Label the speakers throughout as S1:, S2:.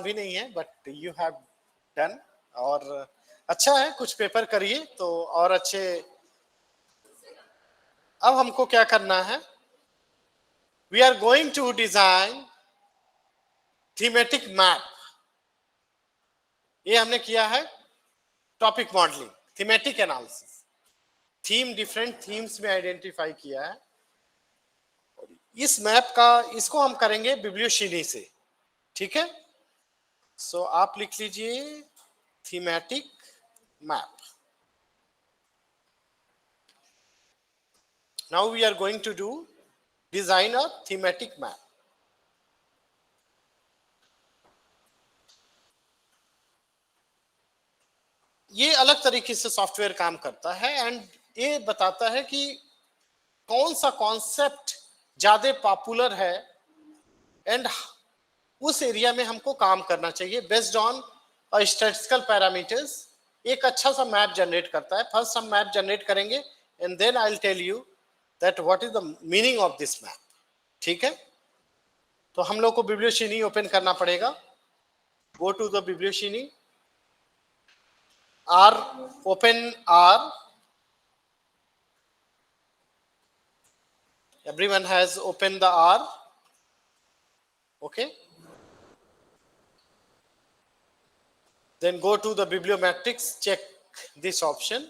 S1: भी नहीं है, बट यू हैव डन, और अच्छा है, कुछ पेपर करिए तो और अच्छे। अब हमको क्या करना है, we are going to design thematic map. ये हमने किया है topic modelling, thematic analysis, theme different themes में आइडेंटिफाई किया है। इस मैप का इसको हम करेंगे बिब्लियोशिनी से, ठीक है। सो आप लिख लीजिए thematic map. Now we are going to do design a thematic map. ये अलग तरीके से सॉफ्टवेयर काम करता है एंड ये बताता है कि कौन सा कॉन्सेप्ट ज्यादा पॉपुलर है एंड उस एरिया में हमको काम करना चाहिए बेस्ड ऑन स्टैटिस्टिकल पैरामीटर्स। एक अच्छा सा मैप जनरेट करता है। फर्स्ट हम मैप जनरेट करेंगे and then I will tell you that what is the meaning of this map, ठीक है। तो हम लोग को बिब्लियोशिनी ओपन करना पड़ेगा। Go to the biblioshiny, R, open R. Everyone has opened the R. Okay. Then go to the bibliometrics, check this option.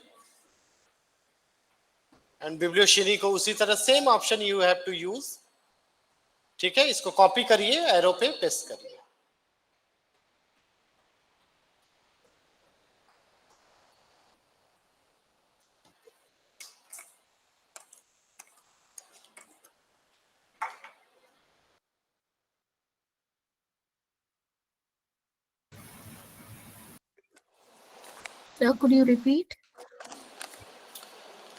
S1: And biblioshini को उसी तरह same option you have to use. ठीक है, इसको कॉपी करिए, arrow पे paste करिए।
S2: Sir, could you repeat?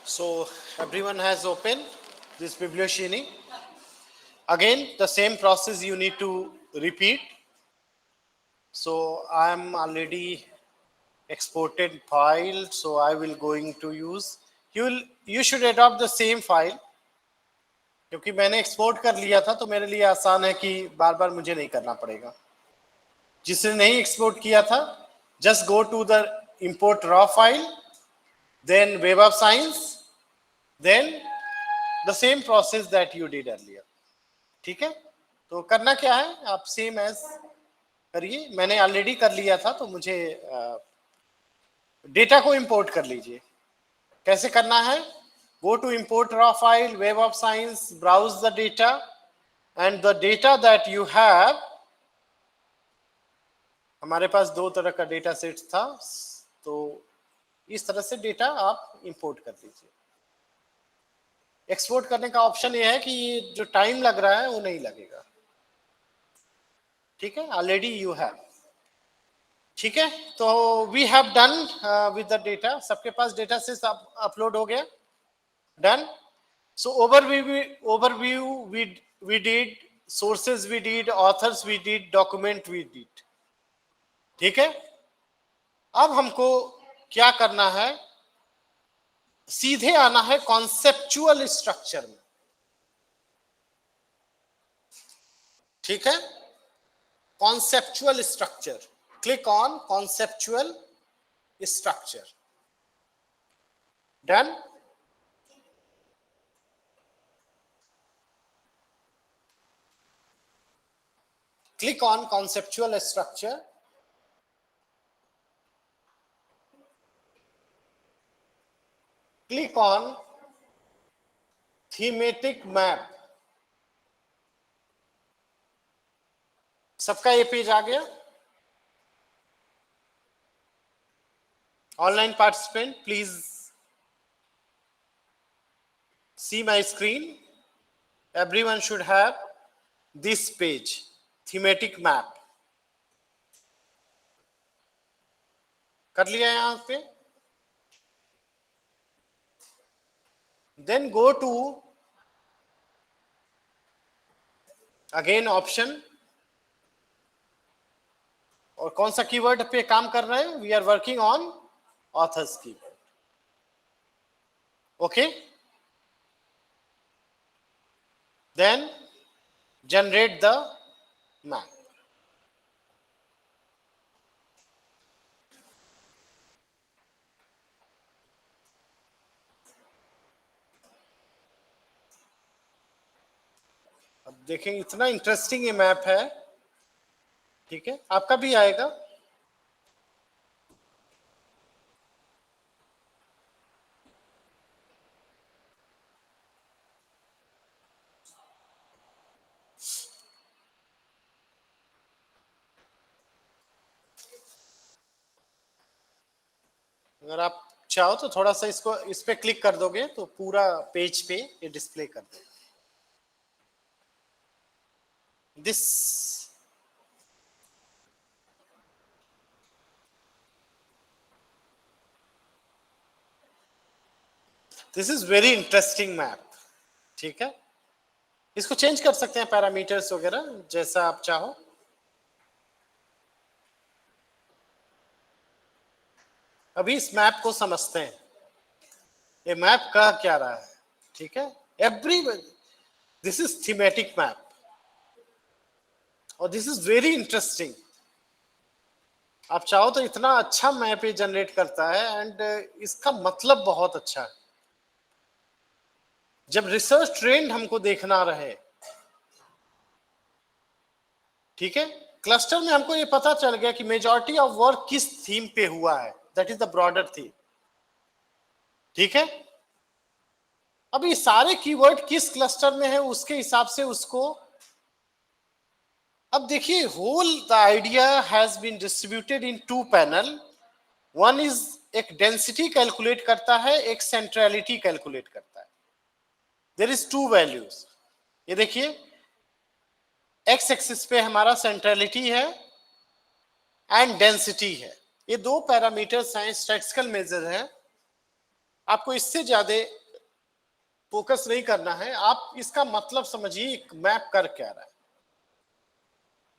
S1: So everyone has opened this biblioshini. Again, the same process you need to repeat. So I am already exported file, so I will going to use, you should adopt the same file, क्योंकि मैंने export कर लिया था तो मेरे लिए आसान है कि बार बार मुझे नहीं करना पड़ेगा। जिसने नहीं एक्सपोर्ट किया था, just go to the import raw file, then web of science, then the same process that you did earlier, ठीक है। तो करना क्या है, आप सेम एज करिए। मैंने ऑलरेडी कर लिया था तो मुझे डेटा को इंपोर्ट कर लीजिए। कैसे करना है, go to import raw file, web of science, browse the data and the data that you have. हमारे पास दो तरह का डेटा सेट था, तो इस तरह से डेटा आप इंपोर्ट कर लीजिए। एक्सपोर्ट करने का ऑप्शन ये है कि ये जो टाइम लग रहा है वो नहीं लगेगा, ठीक है, ऑलरेडी यू हैव, ठीक है। तो we have done with the data, सबके पास डेटा से अपलोड हो गया, done. So overview we did, sources we did, authors we did, document we did, ठीक है। अब हमको क्या करना है, सीधे आना है कॉन्सेप्चुअल स्ट्रक्चर में, ठीक है। Conceptual structure, click on conceptual structure, done. Click on conceptual structure. Click on thematic map. सबका ये पेज आ गया। Online participant, please see my screen. Everyone should have this page, thematic map. कर लिया यहां पे। Then go to again option, और कौन सा कीवर्ड पे काम कर रहे हैं, we are working on authors keyword, okay. Then generate the map. देखें इतना इंटरेस्टिंग ये मैप है, ठीक है, आपका भी आएगा। अगर आप चाहो तो थोड़ा सा इसको इस पे क्लिक कर दोगे तो पूरा पेज पे ये डिस्प्ले कर देगा। This is very interesting map, ठीक है। इसको चेंज कर सकते हैं पैरामीटर्स वगैरह जैसा आप चाहो। अभी इस मैप को समझते हैं, ये मैप कह क्या रहा है, ठीक है। Every this is thematic map और दिस इज वेरी इंटरेस्टिंग। आप चाहो तो इतना अच्छा मैप ये जनरेट करता है एंड इसका मतलब बहुत अच्छा है। जब रिसर्च ट्रेंड हमको देखना रहे, ठीक है, क्लस्टर में हमको ये पता चल गया कि मेजॉरिटी ऑफ वर्क किस थीम पे हुआ है, that is the broader theme, ठीक है। अब ये सारे कीवर्ड किस क्लस्टर में है उसके हिसाब से उसको, अब देखिए whole the idea has been distributed in 2 panel. One is एक डेंसिटी कैलकुलेट करता है, एक सेंट्रलिटी कैलकुलेट करता है। There is 2 values. ये देखिए एक्स एक्सिस पे हमारा सेंट्रलिटी है एंड डेंसिटी है। ये 2 पैरामीटर्स हैं, स्टैटिस्टिकल मेजर है। आपको इससे ज्यादा फोकस नहीं करना है, आप इसका मतलब समझिए मैप कर क्या रहा है।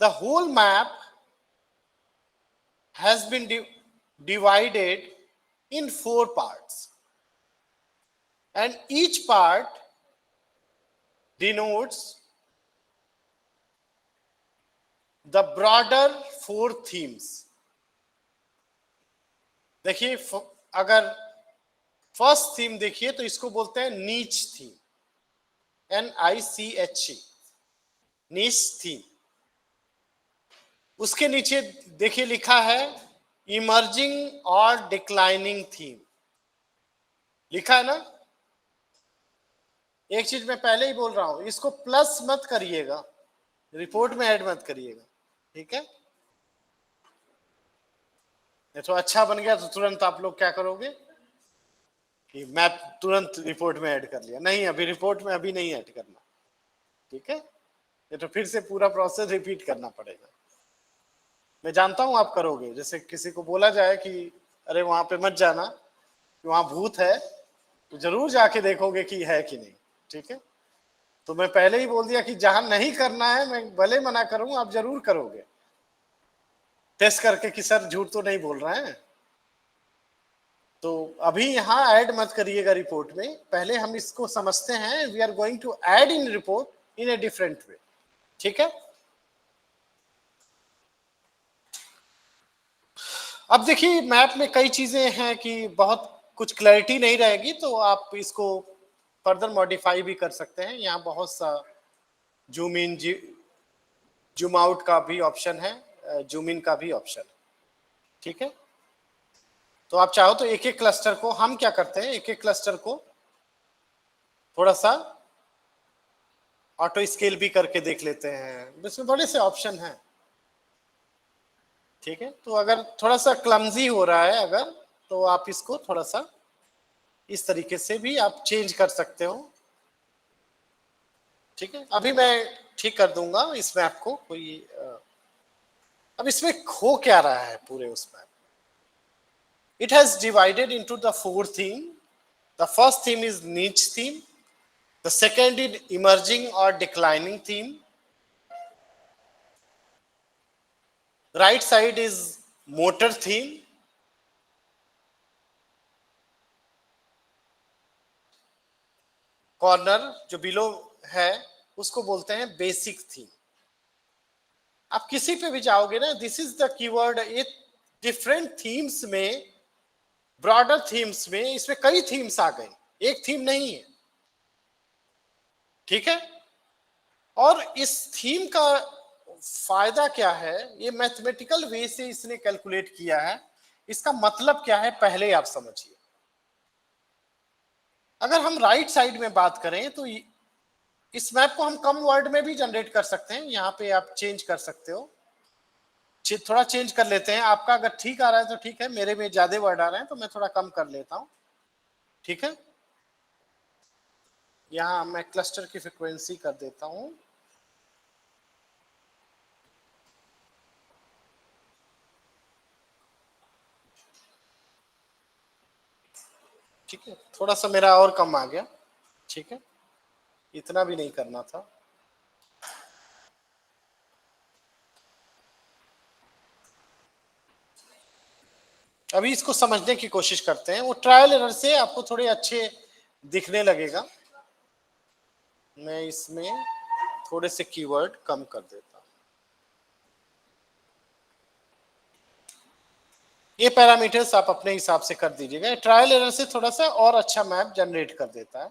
S1: The whole map has been divided in 4 parts and each part denotes the broader 4 themes. देखिए अगर फर्स्ट थीम देखिए तो इसको बोलते हैं नीच थीम, NICHE, नीच थीम। उसके नीचे देखिए लिखा है इमर्जिंग और डिक्लाइनिंग थीम, लिखा है ना। एक चीज मैं पहले ही बोल रहा हूं, इसको प्लस मत करिएगा, रिपोर्ट में ऐड मत करिएगा, ठीक है। ये तो अच्छा बन गया तो तुरंत आप लोग क्या करोगे कि मैं तुरंत रिपोर्ट में ऐड कर लिया, नहीं, अभी रिपोर्ट में अभी नहीं ऐड करना, ठीक है। ये तो फिर से पूरा प्रोसेस रिपीट करना पड़ेगा। मैं जानता हूं आप करोगे, जैसे किसी को बोला जाए कि अरे वहां पे मत जाना, वहां भूत है, तो जरूर जाके देखोगे कि है कि नहीं, ठीक है। तो मैं पहले ही बोल दिया कि जहां नहीं करना है मैं भले मना करूं, आप जरूर करोगे टेस्ट करके कि सर झूठ तो नहीं बोल रहे हैं। तो अभी यहां ऐड मत करिएगा रिपोर्ट में, पहले हम इसको समझते हैं। We are going to add in report in a different way, ठीक है। अब देखिए मैप में कई चीजें हैं कि बहुत कुछ क्लैरिटी नहीं रहेगी, तो आप इसको फर्दर मॉडिफाई भी कर सकते हैं। यहाँ बहुत सा जूम इन जूम आउट का भी ऑप्शन है, जूम इन का भी ऑप्शन, ठीक है। तो आप चाहो तो एक एक क्लस्टर को हम क्या करते हैं, एक एक क्लस्टर को थोड़ा सा ऑटो स्केल भी करके देख लेते हैं, इसमें बड़े से ऑप्शन हैं, ठीक है। तो अगर थोड़ा सा क्लमजी हो रहा है अगर, तो आप इसको थोड़ा सा इस तरीके से भी आप चेंज कर सकते हो, ठीक है। अभी मैं ठीक कर दूंगा इस मैप को। कोई अब इसमें हो क्या रहा है पूरे उस map, it has divided into the 4 theme. The first theme is niche theme, the second is emerging or declining theme, right side is motor theme, corner जो बिलो है उसको बोलते हैं बेसिक थीम। आप किसी पे भी जाओगे ना, दिस इज द कीवर्ड। ये डिफरेंट थीम्स में, ब्रॉडर थीम्स में, इसमें कई थीम्स आ गए, एक थीम नहीं है, ठीक है। और इस थीम का फायदा क्या है, ये मैथमेटिकल वे से इसने कैलकुलेट किया है। इसका मतलब क्या है पहले आप समझिए। अगर हम राइट साइड में बात करें तो इस मैप को हम कम वर्ड में भी जनरेट कर सकते हैं, यहाँ पे आप चेंज कर सकते हो, थोड़ा चेंज कर लेते हैं। आपका अगर ठीक आ रहा है तो ठीक है, मेरे में ज्यादा वर्ड आ रहे हैं तो मैं थोड़ा कम कर लेता हूं, ठीक है। यहाँ मैं क्लस्टर की फ्रीक्वेंसी कर देता हूं, ठीक है। थोड़ा सा मेरा और कम आ गया, ठीक है, इतना भी नहीं करना था। अभी इसको समझने की कोशिश करते हैं, वो ट्रायल एरर से आपको थोड़े अच्छे दिखने लगेगा। मैं इसमें थोड़े से कीवर्ड कम कर देता हूं। ये पैरामीटर्स आप अपने हिसाब से कर दीजिएगा, ट्रायल एरर से थोड़ा सा और अच्छा मैप जनरेट कर देता है,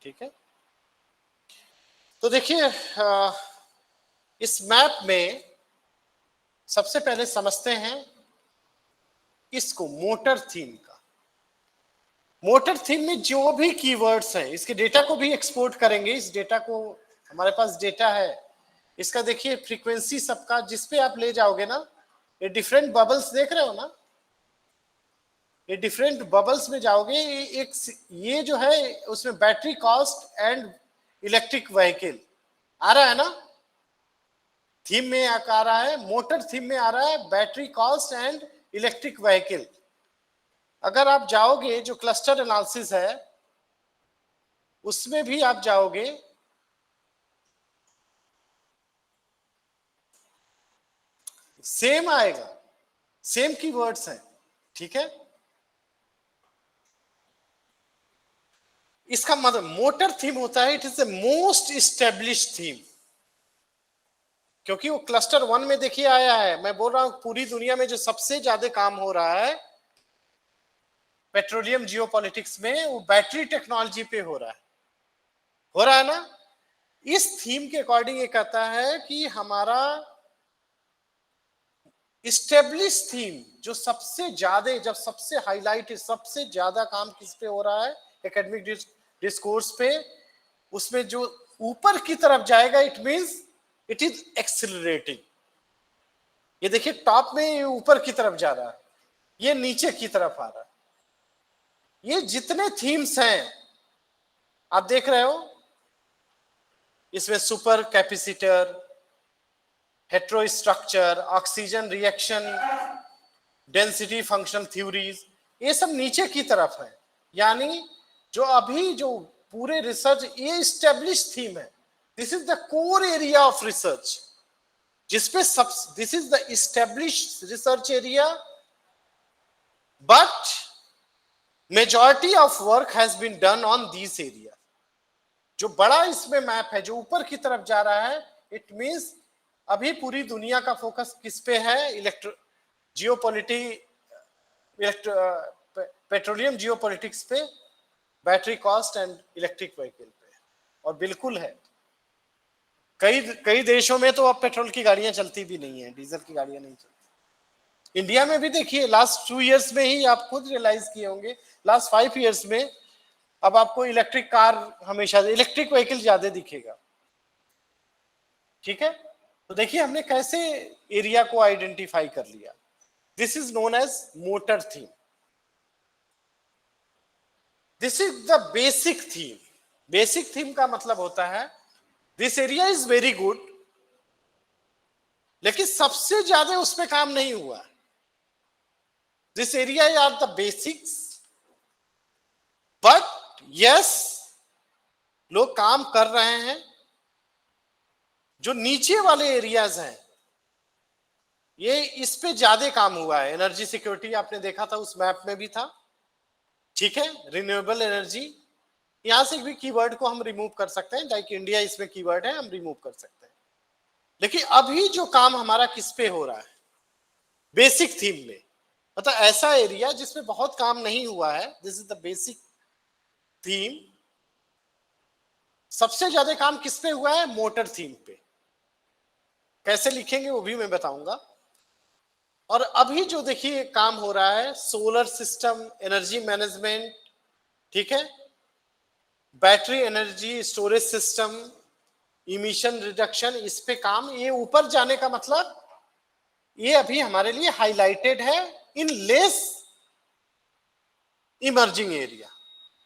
S1: ठीक है। तो देखिए इस मैप में सबसे पहले समझते हैं इसको, मोटर थीम का। मोटर थीम में जो भी कीवर्ड्स हैं, इसके डेटा को भी एक्सपोर्ट करेंगे। इस डेटा को, हमारे पास डेटा है इसका, देखिए फ्रीक्वेंसी सबका, जिसपे आप ले जाओगे ना, ये डिफरेंट बबल्स देख रहे हो ना, ये डिफरेंट बबल्स में जाओगे, एक ये जो है उसमें battery cost and electric vehicle आ रहा है ना, थीम में आ रहा है, मोटर थीम में आ रहा है battery cost and electric vehicle. अगर आप जाओगे जो क्लस्टर एनालिसिस है उसमें भी आप जाओगे, सेम आएगा, सेम कीवर्ड्स हैं, ठीक है। इसका मतलब मोटर थीम होता है, it is the most established theme, क्योंकि वो क्लस्टर 1 में देखिए आया है। मैं बोल रहा हूं पूरी दुनिया में जो सबसे ज्यादा काम हो रहा है पेट्रोलियम जियोपॉलिटिक्स में, वो बैटरी टेक्नोलॉजी पे हो रहा है ना। इस थीम के अकॉर्डिंग ये कहता है कि हमारा स्टेब्लिश थीम जो सबसे ज्यादा, जब सबसे हाईलाइट, सबसे ज्यादा काम किस पे हो रहा है एकेडमिक डिस्कोर्स पे, उसमें जो ऊपर की तरफ जाएगा it means it is accelerating. ये देखिए टॉप में ये ऊपर की तरफ जा रहा है, ये नीचे की तरफ आ रहा है। ये जितने थीम्स हैं आप देख रहे हो, इसमें super capacitor, heterostructure, oxygen reaction, density function theories, ये सब नीचे की तरफ है। यानी जो अभी जो पूरे रिसर्च, ये स्टेब्लिश थीम है, this is the core area of research, जिसपे सब, this is the establish research area, but majority of work has been done on this area. जो बड़ा इसमें मैप है जो ऊपर की तरफ जा रहा है, इट मींस अभी पूरी दुनिया का फोकस किस पे है, पेट्रोलियम जियोपॉलिटिक्स पे, battery cost and electric vehicle पे। और बिल्कुल है, कई कई देशों में तो अब पेट्रोल की गाड़ियां चलती भी नहीं है, डीजल की गाड़ियां नहीं चलती। इंडिया में भी देखिए लास्ट 2 इयर्स में ही आप खुद रियलाइज किए होंगे, लास्ट 5 इयर्स में अब आपको इलेक्ट्रिक कार, हमेशा इलेक्ट्रिक व्हीकल ज्यादा दिखेगा, ठीक है। तो देखिए हमने कैसे एरिया को आइडेंटिफाई कर लिया। This is known as motor theme, this is the basic theme. Basic theme का मतलब होता है this area is very good, लेकिन सबसे ज्यादा उस पर काम नहीं हुआ। This area are the basics, but yes लोग काम कर रहे हैं। जो नीचे वाले एरियाज हैं ये इस पे ज्यादा काम हुआ है। एनर्जी सिक्योरिटी आपने देखा था, उस मैप में भी था, ठीक है। रिन्यूएबल एनर्जी, यहां से भी कीवर्ड को हम रिमूव कर सकते हैं, लाइक इंडिया इसमें कीवर्ड है, हम रिमूव कर सकते हैं। लेकिन अभी जो काम हमारा किस पे हो रहा है, बेसिक थीम में, मतलब ऐसा एरिया जिसमें बहुत काम नहीं हुआ है, this is the basic theme. सबसे ज्यादा काम किस पे हुआ है? मोटर थीम पे। कैसे लिखेंगे वो भी मैं बताऊंगा। और अभी जो देखिए काम हो रहा है, सोलर सिस्टम, एनर्जी मैनेजमेंट, ठीक है, battery energy storage system, emission reduction, इस पे काम, ये ऊपर जाने का मतलब ये अभी हमारे लिए हाईलाइटेड है इन लेस इमर्जिंग एरिया।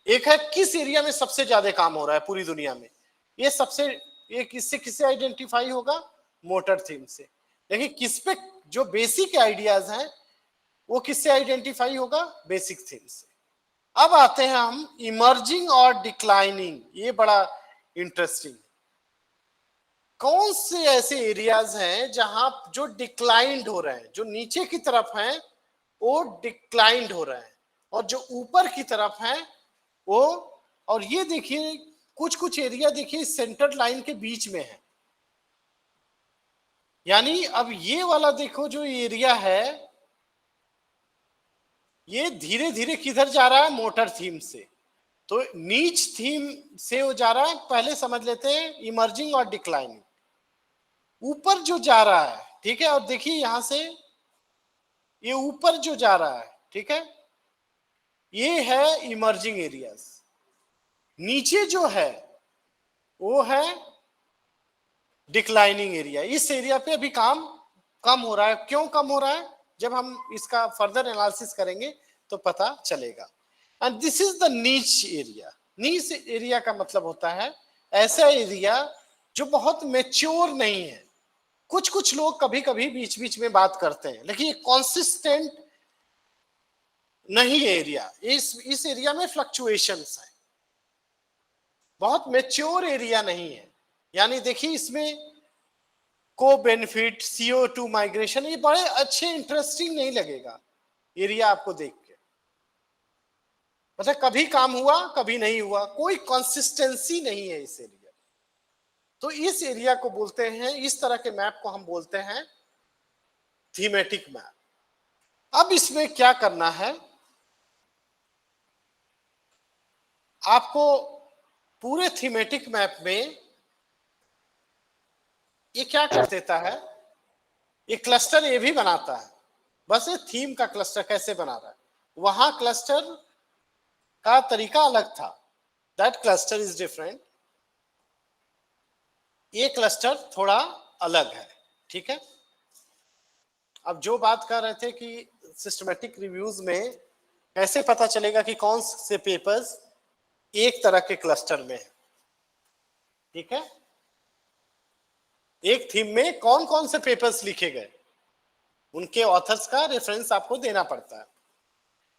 S1: एक है किस एरिया में सबसे ज्यादा काम हो रहा है पूरी दुनिया में, ये सबसे, ये किससे किससे आइडेंटिफाई होगा? मोटर थीम से। देखिए किस पे जो बेसिक आइडियाज हैं वो किससे आइडेंटिफाई होगा? बेसिक थीम से। अब आते हैं हम इमर्जिंग और डिक्लाइनिंग, ये बड़ा इंटरेस्टिंग। कौन से ऐसे एरियाज हैं जहां जो डिक्लाइंड हो रहे हैं, जो नीचे की तरफ हैं वो डिक्लाइंड हो रहे हैं, और जो ऊपर की तरफ हैं वो, और ये देखिए कुछ कुछ एरिया देखिए सेंटर लाइन के बीच में है। यानी अब ये वाला देखो जो एरिया है, ये धीरे धीरे किधर जा रहा है? मोटर थीम से। तो नीच थीम से वो जा रहा है, पहले समझ लेते हैं इमर्जिंग और डिक्लाइनिंग। ऊपर जो जा रहा है, ठीक है, और देखिए यहां से ये ऊपर जो जा रहा है, ठीक है, ये है इमर्जिंग एरियाज। नीचे जो है वो है डिक्लाइनिंग एरिया। इस एरिया पे अभी काम कम हो रहा है। क्यों कम हो रहा है? जब हम इसका फर्दर एनालिसिस करेंगे तो पता चलेगा। एंड दिस इज द नीच एरिया। नीच एरिया का मतलब होता है ऐसा एरिया जो बहुत मेच्योर नहीं है। कुछ कुछ लोग कभी कभी बीच बीच में बात करते हैं, लेकिन ये कॉन्सिस्टेंट नहीं एरिया। इस एरिया में फ्लक्चुएशंस है, बहुत मेच्योर एरिया नहीं है। यानी देखिए इसमें को बेनिफिट, CO2 माइग्रेशन, ये बड़े अच्छे इंटरेस्टिंग नहीं लगेगा एरिया आपको देख के। मतलब कभी काम हुआ कभी नहीं हुआ, कोई कंसिस्टेंसी नहीं है इस एरिया। तो इस एरिया को बोलते हैं, इस तरह के मैप को हम बोलते हैं थीमेटिक मैप। अब इसमें क्या करना है, आपको पूरे थीमेटिक मैप में ये क्या कर देता है, ये क्लस्टर ये भी बनाता है। बस ये थीम का क्लस्टर कैसे बना रहा है, वहां क्लस्टर का तरीका अलग था, दैट क्लस्टर इज डिफरेंट। ये क्लस्टर थोड़ा अलग है, ठीक है। अब जो बात कर रहे थे कि सिस्टमैटिक रिव्यूज में कैसे पता चलेगा कि कौन से पेपर्स एक तरह के क्लस्टर में है, ठीक है, एक थीम में कौन कौन से पेपर्स लिखे गए, उनके ऑथर्स का रेफरेंस आपको देना पड़ता है।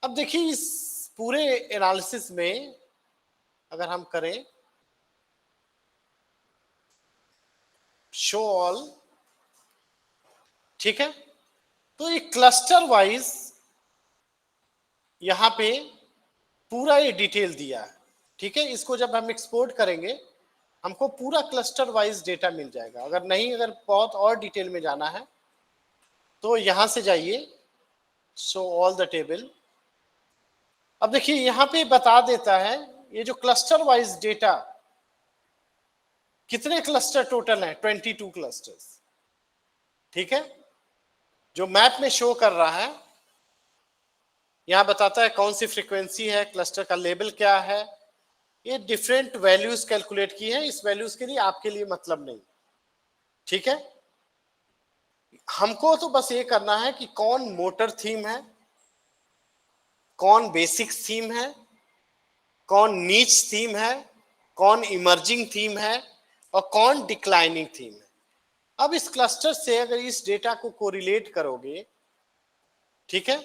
S1: अब देखिए इस पूरे एनालिसिस में अगर हम करें शो ऑल, ठीक है, तो ये क्लस्टर वाइज यहां पे पूरा ये डिटेल दिया है, ठीक है। इसको जब हम एक्सपोर्ट करेंगे हमको पूरा क्लस्टर वाइज डेटा मिल जाएगा। अगर नहीं, अगर बहुत और डिटेल में जाना है तो यहां से जाइए, शो ऑल द टेबल। अब देखिए यहां पे बता देता है ये जो क्लस्टर वाइज डेटा, कितने क्लस्टर टोटल हैं? 22 क्लस्टर्स, ठीक है, जो मैप में शो कर रहा है। यहां बताता है कौन सी फ्रीक्वेंसी है, क्लस्टर का लेवल क्या है, ये डिफरेंट वैल्यूज कैलकुलेट की है। इस वैल्यूज के लिए आपके लिए मतलब नहीं, ठीक है। हमको तो बस ये करना है कि कौन मोटर थीम है, कौन बेसिक थीम है, कौन नीच थीम है, कौन इमर्जिंग थीम है, और कौन डिक्लाइनिंग थीम है। अब इस क्लस्टर से अगर इस डेटा को कोरिलेट करोगे, ठीक है,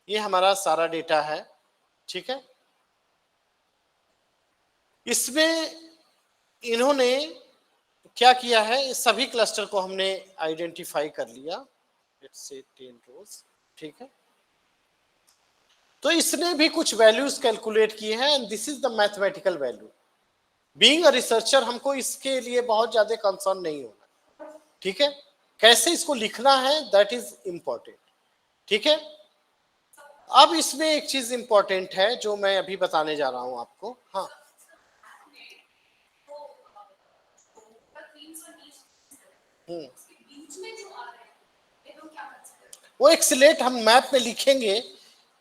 S1: ये हमारा सारा डेटा है, ठीक है। इसमें इन्होंने क्या किया है, सभी क्लस्टर को हमने आइडेंटिफाई कर लिया, लेट्स से 10 रोज, ठीक है। तो इसने भी कुछ वैल्यूज कैलकुलेट किए हैं, and this is the mathematical value. Being a researcher हमको इसके लिए बहुत ज्यादा कंसर्न नहीं होना, ठीक है। कैसे इसको लिखना है दैट इज इंपॉर्टेंट, ठीक है। अब इसमें एक चीज इंपॉर्टेंट है जो मैं अभी बताने जा रहा हूं आपको। हाँ वो एक्सीलेट हम मैप में लिखेंगे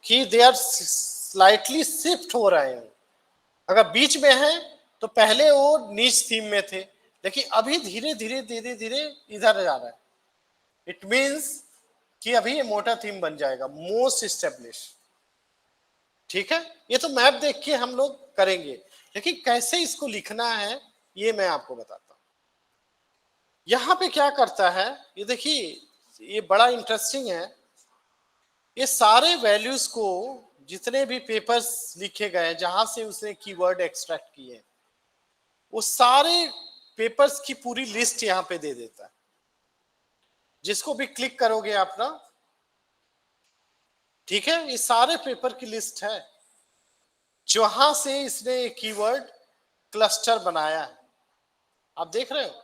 S1: कि दे आर स्लाइटली शिफ्ट हो रहे हैं। अगर बीच में है तो पहले वो नीच थीम में थे, लेकिन अभी धीरे धीरे धीरे धीरे इधर जा रहा है। इट मीन्स कि अभी ये मोटा थीम बन जाएगा, मोस्ट स्टेब्लिश। ठीक है, ये तो मैप देख के हम लोग करेंगे, लेकिन कैसे इसको लिखना है ये मैं आपको बताता हूं। यहां पे क्या करता है, ये देखिए, ये बड़ा इंटरेस्टिंग है। ये सारे वैल्यूज को, जितने भी पेपर्स लिखे गए जहां से उसने कीवर्ड एक्सट्रैक्ट किए, वो सारे पेपर्स की पूरी लिस्ट यहां पे दे देता है। जिसको भी क्लिक करोगे आप ना, ठीक है, ये सारे पेपर की लिस्ट है जहां से इसने कीवर्ड क्लस्टर बनाया है। आप देख रहे हो,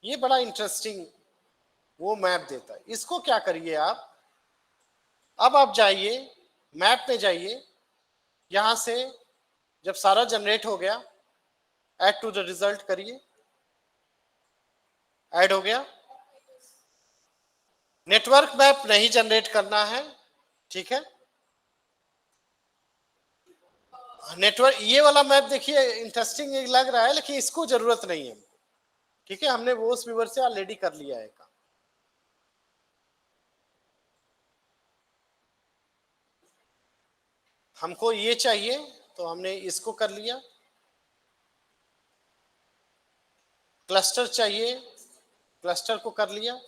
S1: ये बड़ा इंटरेस्टिंग वो मैप देता है। इसको क्या करिए आप, अब आप जाइए मैप में जाइए, यहां से जब सारा जनरेट हो गया, ऐड टू द रिजल्ट करिए, ऐड हो गया। नेटवर्क मैप नहीं जनरेट करना है, ठीक है। नेटवर्क, ये वाला मैप देखिए इंटरेस्टिंग लग रहा है, लेकिन इसको जरूरत नहीं है, ठीक है। हमने वो उस व्यूअर से ऑलरेडी कर लिया है काम। हमको ये चाहिए तो हमने इसको कर लिया। क्लस्टर चाहिए, क्लस्टर को कर लिया,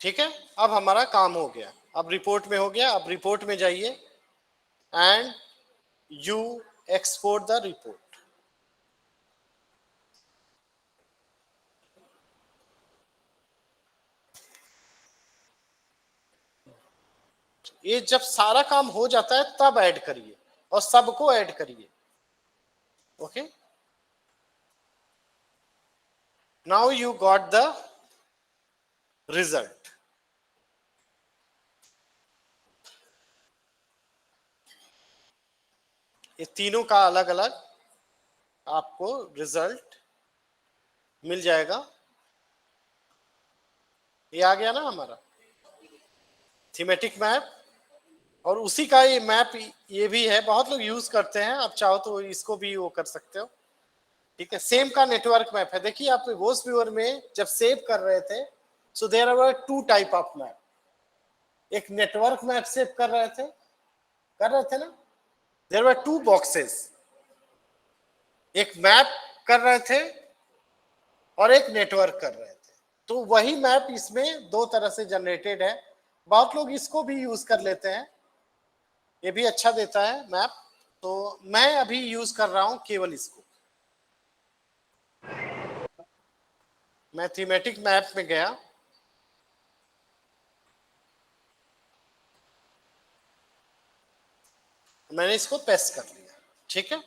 S1: ठीक है। अब हमारा काम हो गया, अब रिपोर्ट में हो गया। अब रिपोर्ट में जाइए and you export the report. ये जब सारा काम हो जाता है तब ऐड करिए, और सबको ऐड करिए, okay. Now you got the result. ये तीनों का अलग अलग आपको रिजल्ट मिल जाएगा। ये आ गया ना हमारा थीमेटिक मैप, और उसी का ये मैप ये भी है, बहुत लोग यूज करते हैं। आप चाहो तो इसको भी वो कर सकते हो, ठीक है। सेम का नेटवर्क मैप है। देखिए आप घोस्ट व्यूअर में जब सेव कर रहे थे, so there are two type of map. एक नेटवर्क मैप सेव कर रहे थे ना, देयर वर टू बॉक्सेस, एक मैप कर रहे थे और एक नेटवर्क कर रहे थे। तो वही मैप इसमें दो तरह से जनरेटेड है। बहुत लोग इसको भी यूज कर लेते हैं, ये भी अच्छा देता है मैप। तो मैं अभी यूज कर रहा हूं केवल इसको। मैं थीमेटिक मैप में गया, मैंने इसको पेस्ट कर लिया, ठीक है।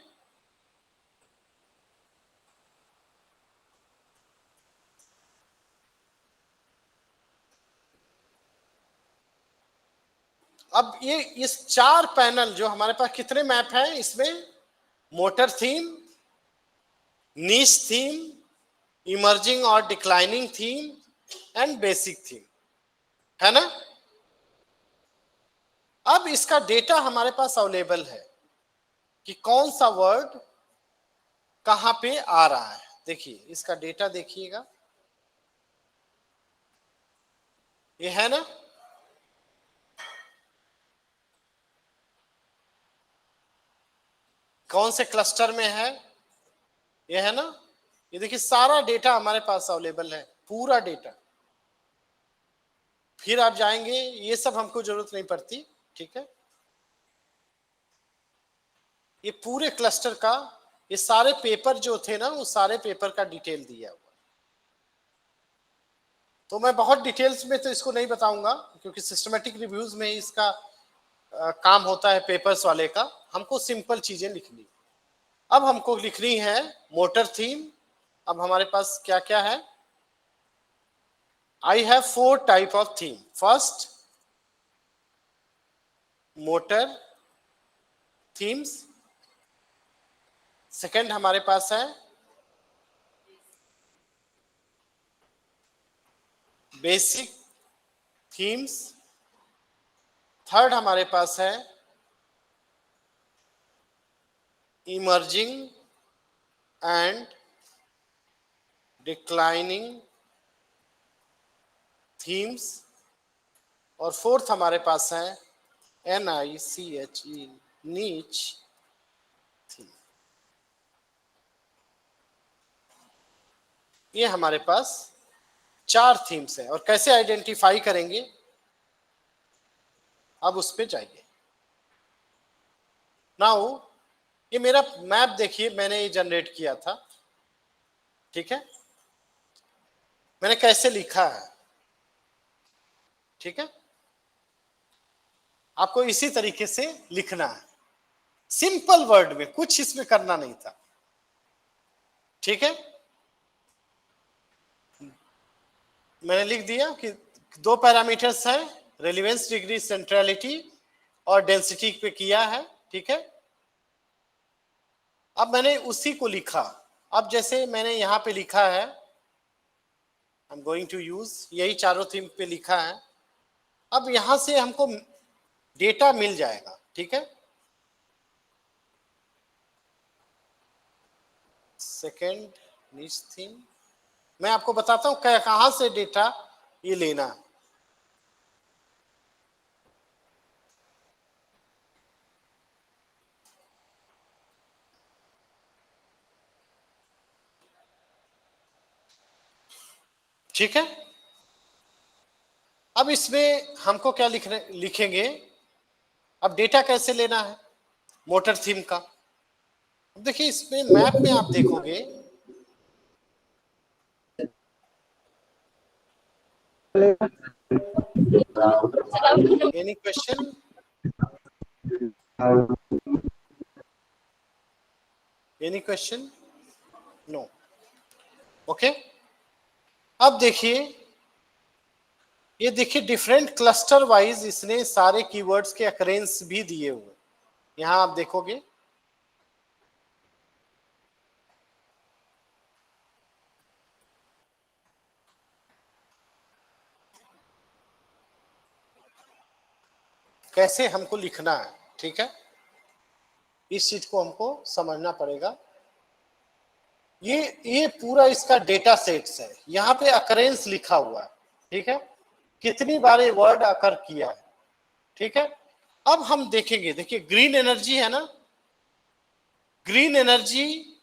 S1: अब ये इस चार पैनल जो हमारे पास कितने मैप हैं इसमें, मोटर थीम, नीश थीम, इमर्जिंग और declining theme and basic theme, है ना। अब इसका डेटा हमारे पास अवेलेबल है कि कौन सा वर्ड कहां पे आ रहा है। देखिए इसका डेटा देखिएगा, ये है ना। कौन से क्लस्टर में है, ये है ना। ये देखिए सारा डेटा हमारे पास अवेलेबल है, पूरा डेटा। फिर आप जाएंगे, ये सब हमको जरूरत नहीं पड़ती, ठीक है। ये पूरे क्लस्टर का, ये सारे पेपर जो थे ना, वो सारे पेपर का डिटेल दिया हुआ। तो मैं बहुत डिटेल्स में तो इसको नहीं बताऊंगा, क्योंकि सिस्टमेटिक रिव्यूज में इसका काम होता है पेपर्स वाले का। हमको सिंपल चीजें लिखनी। अब हमको लिखनी है मोटर थीम। अब हमारे पास क्या क्या है, I have 4 type of theme. First motor themes, second हमारे पास है बेसिक थीम्स, थर्ड हमारे पास है इमर्जिंग एंड डिक्लाइनिंग थीम्स, और फोर्थ हमारे पास है NICHE नीच थीम। ये हमारे पास 4 थीम्स है, और कैसे आइडेंटिफाई करेंगे अब उस पे जाइए। नाउ ये मेरा मैप देखिए, मैंने ये जनरेट किया था, ठीक है। मैंने कैसे लिखा है, ठीक है। आपको इसी तरीके से लिखना है, सिंपल वर्ड में, कुछ इसमें करना नहीं था, ठीक है। मैंने लिख दिया कि 2 पैरामीटर्स हैं, रेलिवेंस डिग्री, सेंट्रलिटी और डेंसिटी पे किया है, ठीक है। अब मैंने उसी को लिखा। अब जैसे मैंने यहां पे लिखा है, I am going to use, यही चारों थीम पे लिखा है। अब यहां से हमको डेटा मिल जाएगा, ठीक है। सेकेंड नीच थीम, मैं आपको बताता हूं कहां से डेटा ये लेना है। ठीक है। अब इसमें हमको क्या लिखेंगे, अब डेटा कैसे लेना है मोटर थीम का। अब देखिए इसमें मैप में आप देखोगे, any question, any question, no, okay. अब देखिए, ये देखिए डिफरेंट क्लस्टर वाइज इसने सारे कीवर्ड्स के अकरेंस भी दिए हुए, यहां आप देखोगे। कैसे हमको लिखना है, ठीक है। इस चीज को हमको समझना पड़ेगा। ये पूरा इसका डेटा सेट्स है, यहाँ पे अकरेंस लिखा हुआ है, ठीक है, कितनी बार ये वर्ड अकर किया है, ठीक है। अब हम देखेंगे, देखिए ग्रीन एनर्जी है ना, green energy,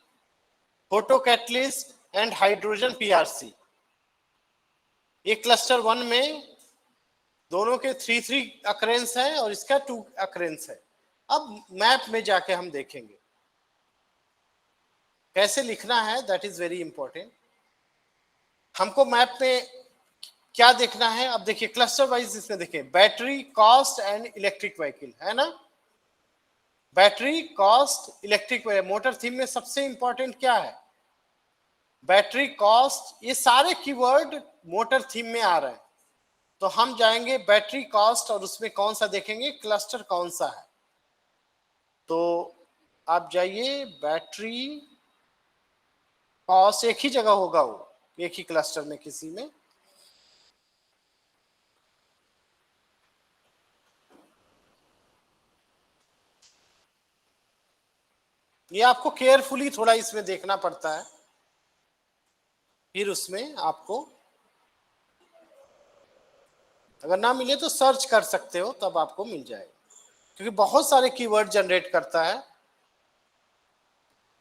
S1: photo catalyst and hydrogen PRC, ये क्लस्टर 1 में दोनों के 3 अकरेंस है और इसका 2 अकरेंस है। अब मैप में जाके हम देखेंगे कैसे लिखना है, दैट इज वेरी इंपॉर्टेंट। हमको मैप में क्या देखना है, अब देखिए क्लस्टर वाइज इसमें देखिए battery, cost and electric vehicle है ना। Battery, cost, electric motor theme में सबसे इंपॉर्टेंट क्या है, बैटरी, कॉस्ट, ये सारे कीवर्ड मोटर थीम में आ रहे हैं। तो हम जाएंगे बैटरी, कॉस्ट, और उसमें कौन सा देखेंगे, क्लस्टर कौन सा है। तो आप जाइए बैटरी, कॉस्ट, एक ही जगह होगा वो, एक ही क्लस्टर में किसी में। ये आपको केयरफुली थोड़ा इसमें देखना पड़ता है, फिर उसमें आपको अगर ना मिले तो सर्च कर सकते हो, तब आपको मिल जाएगा, क्योंकि बहुत सारे कीवर्ड जनरेट करता है।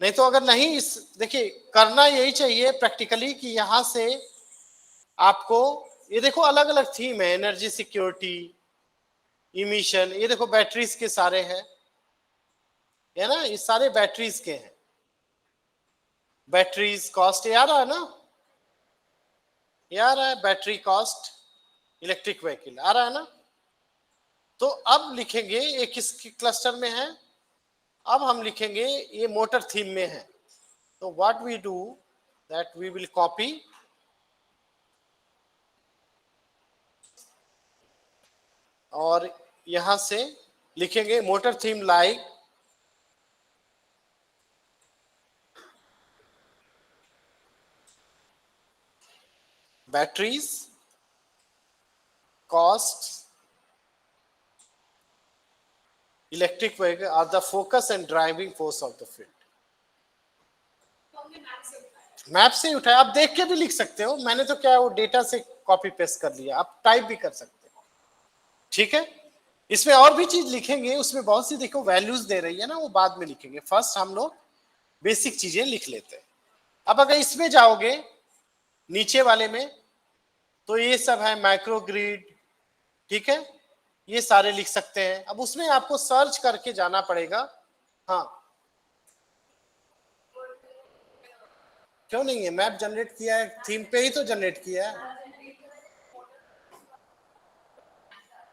S1: नहीं तो अगर नहीं, इस देखिए करना यही चाहिए प्रैक्टिकली कि यहां से आपको, ये देखो अलग अलग थीम है, एनर्जी सिक्योरिटी, इमिशन, ये देखो बैटरीज के सारे हैं, है ना, ये सारे बैटरीज के हैं। बैटरीज, कॉस्ट, ये आ रहा है ना, ये आ रहा है, बैटरी, कॉस्ट, इलेक्ट्रिक व्हीकल आ रहा है ना। तो अब लिखेंगे ये किस क्लस्टर में है, अब हम लिखेंगे ये मोटर थीम में है। तो what we do, that we will copy, और यहां से लिखेंगे motor theme like batteries, costs, electric vehicle are the focus and driving force of the field. Map से उठाया, आप देख के भी लिख सकते हो, मैंने तो क्या वो डेटा से कॉपी पेस्ट कर लिया, आप टाइप भी कर सकते हो, ठीक है। इसमें और भी चीज लिखेंगे, उसमें बहुत सी देखो वैल्यूज दे रही है ना, वो बाद में लिखेंगे, फर्स्ट हम लोग बेसिक चीजें लिख लेते हैं। अब अगर इसमें जाओगे नीचे वाले में, तो ये सब है माइक्रो ग्रिड, ठीक है, ये सारे लिख सकते हैं। अब उसमें आपको सर्च करके जाना पड़ेगा। हाँ, क्यों नहीं है, मैप जनरेट किया है, थीम पे ही तो जनरेट किया है।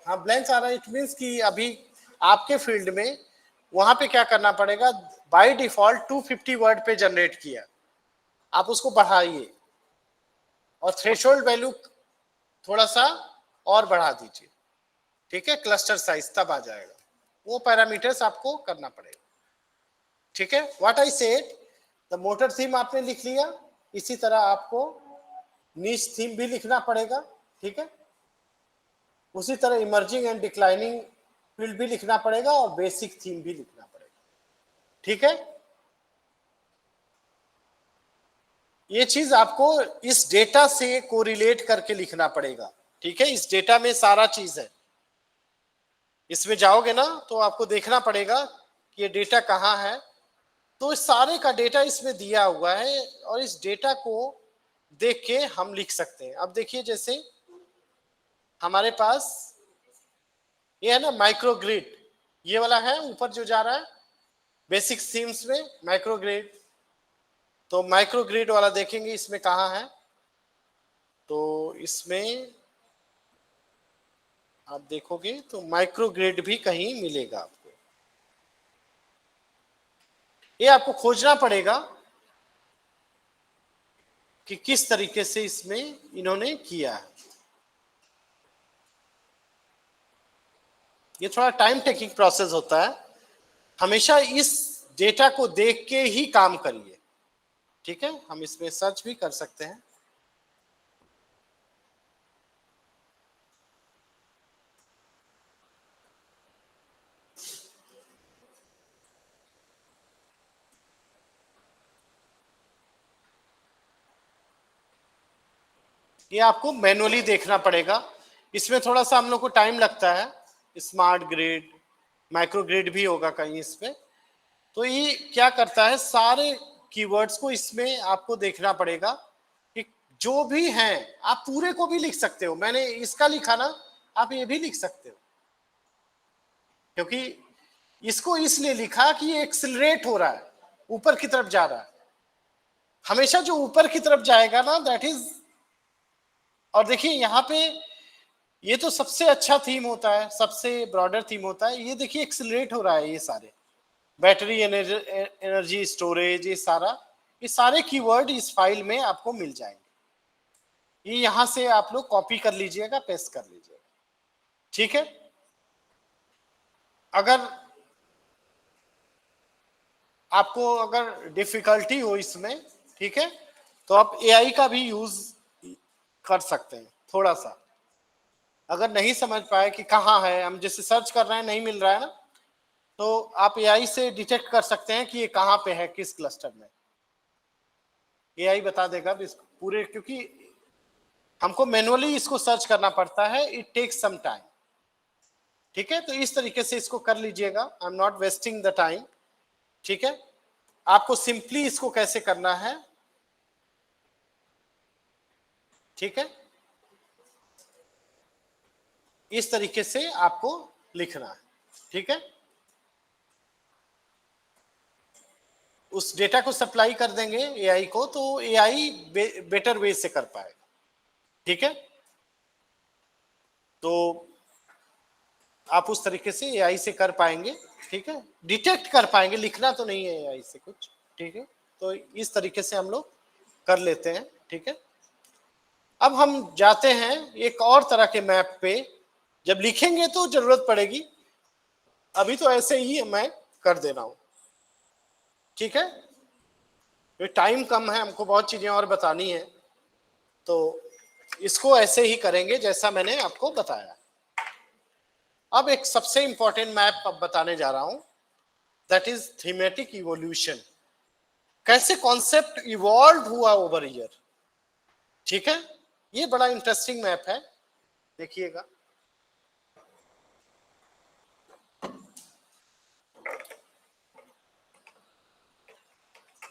S1: हाँ, ब्लैंक्स आ रहा है, इट मीन्स कि अभी आपके फील्ड में वहां पे क्या करना पड़ेगा, बाय डिफॉल्ट 250 वर्ड पे जनरेट किया, आप उसको बढ़ाइए और थ्रेशोल्ड वैल्यू थोड़ा सा और बढ़ा दीजिए, ठीक है, क्लस्टर साइज तब आ जाएगा, वो पैरामीटर्स आपको करना पड़ेगा, ठीक है। What I said, the motor theme आपने लिख लिया, इसी तरह आपको नीच थीम भी लिखना पड़ेगा, ठीक है। उसी तरह इमर्जिंग एंड डिक्लाइनिंग फील्ड भी लिखना पड़ेगा और बेसिक थीम भी लिखना पड़ेगा, ठीक है। ये चीज आपको इस डेटा से कोरिलेट करके लिखना पड़ेगा, ठीक है। इस डेटा में सारा चीज है, इसमें जाओगे ना तो आपको देखना पड़ेगा कि ये डेटा कहाँ है, तो इस सारे का डेटा इसमें दिया हुआ है और इस डेटा को देख के हम लिख सकते हैं। अब देखिए, जैसे हमारे पास ये है ना माइक्रो ग्रिड, ये वाला है ऊपर जो जा रहा है बेसिक थीम्स में माइक्रो ग्रिड, तो माइक्रो ग्रिड वाला देखेंगे इसमें कहाँ है, तो इसमें आप देखोगे तो माइक्रो ग्रिड भी कहीं मिलेगा आपको, ये आपको खोजना पड़ेगा कि किस तरीके से इसमें इन्होंने किया है। ये थोड़ा टाइम टेकिंग प्रोसेस होता है, हमेशा इस डेटा को देख के ही काम करिए, ठीक है। हम इसमें सर्च भी कर सकते हैं, ये आपको मैनुअली देखना पड़ेगा, इसमें थोड़ा सा हम लोग को टाइम लगता है, स्मार्ट ग्रिड माइक्रो ग्रिड भी होगा कहीं इसमें, तो ये क्या करता है, सारे कीवर्ड्स को इसमें आपको देखना पड़ेगा कि जो भी हैं, आप पूरे को भी लिख सकते हो, मैंने इसका लिखा ना, आप ये भी लिख सकते हो, क्योंकि इसको इसलिए लिखा कि ये एक्सिलरेट हो रहा है, ऊपर की तरफ जा रहा है, हमेशा जो ऊपर की तरफ जाएगा ना दैट इज, और देखिए यहाँ पे ये तो सबसे अच्छा थीम होता है, सबसे ब्रॉडर थीम होता है, ये देखिए एक्सिलरेट हो रहा है, ये सारे बैटरी एनर्जी स्टोरेज, ये सारे कीवर्ड इस फाइल में आपको मिल जाएंगे, ये यहां से आप लोग कॉपी कर लीजिएगा, पेस्ट कर लीजिएगा, ठीक है। अगर आपको अगर डिफिकल्टी हो इसमें, ठीक है, तो आप एआई का भी यूज कर सकते हैं थोड़ा सा, अगर नहीं समझ पाए कि कहाँ है, हम जैसे सर्च कर रहे हैं नहीं मिल रहा है ना, तो आप एआई से डिटेक्ट कर सकते हैं कि ये कहाँ पे है, किस क्लस्टर में, एआई बता देगा पूरे, क्योंकि हमको मैनुअली इसको सर्च करना पड़ता है, इट टेक्स सम टाइम, ठीक है। तो इस तरीके से इसको कर लीजिएगा, I am not wasting the time, ठीक है। आपको सिंपली इसको कैसे करना है, ठीक है, इस तरीके से आपको लिखना है, ठीक है। उस डेटा को सप्लाई कर देंगे एआई को, तो एआई बेटर वे से कर पाएगा, ठीक है। तो आप उस तरीके से एआई से कर पाएंगे, ठीक है, डिटेक्ट कर पाएंगे, लिखना तो नहीं है एआई से कुछ, ठीक है। तो इस तरीके से हम लोग कर लेते हैं, ठीक है। अब हम जाते हैं एक और तरह के मैप पे, जब लिखेंगे तो जरूरत पड़ेगी, अभी तो ऐसे ही मैं कर दे रहा हूं, ठीक है। टाइम कम है, हमको बहुत चीजें और बतानी है, तो इसको ऐसे ही करेंगे जैसा मैंने आपको बताया। अब एक सबसे इंपॉर्टेंट मैप अब बताने जा रहा हूं, दैट इज थीमेटिक इवोल्यूशन। कैसे कॉन्सेप्ट इवॉल्व हुआ ओवर ईयर, ठीक है। ये बड़ा इंटरेस्टिंग मैप है, देखिएगा।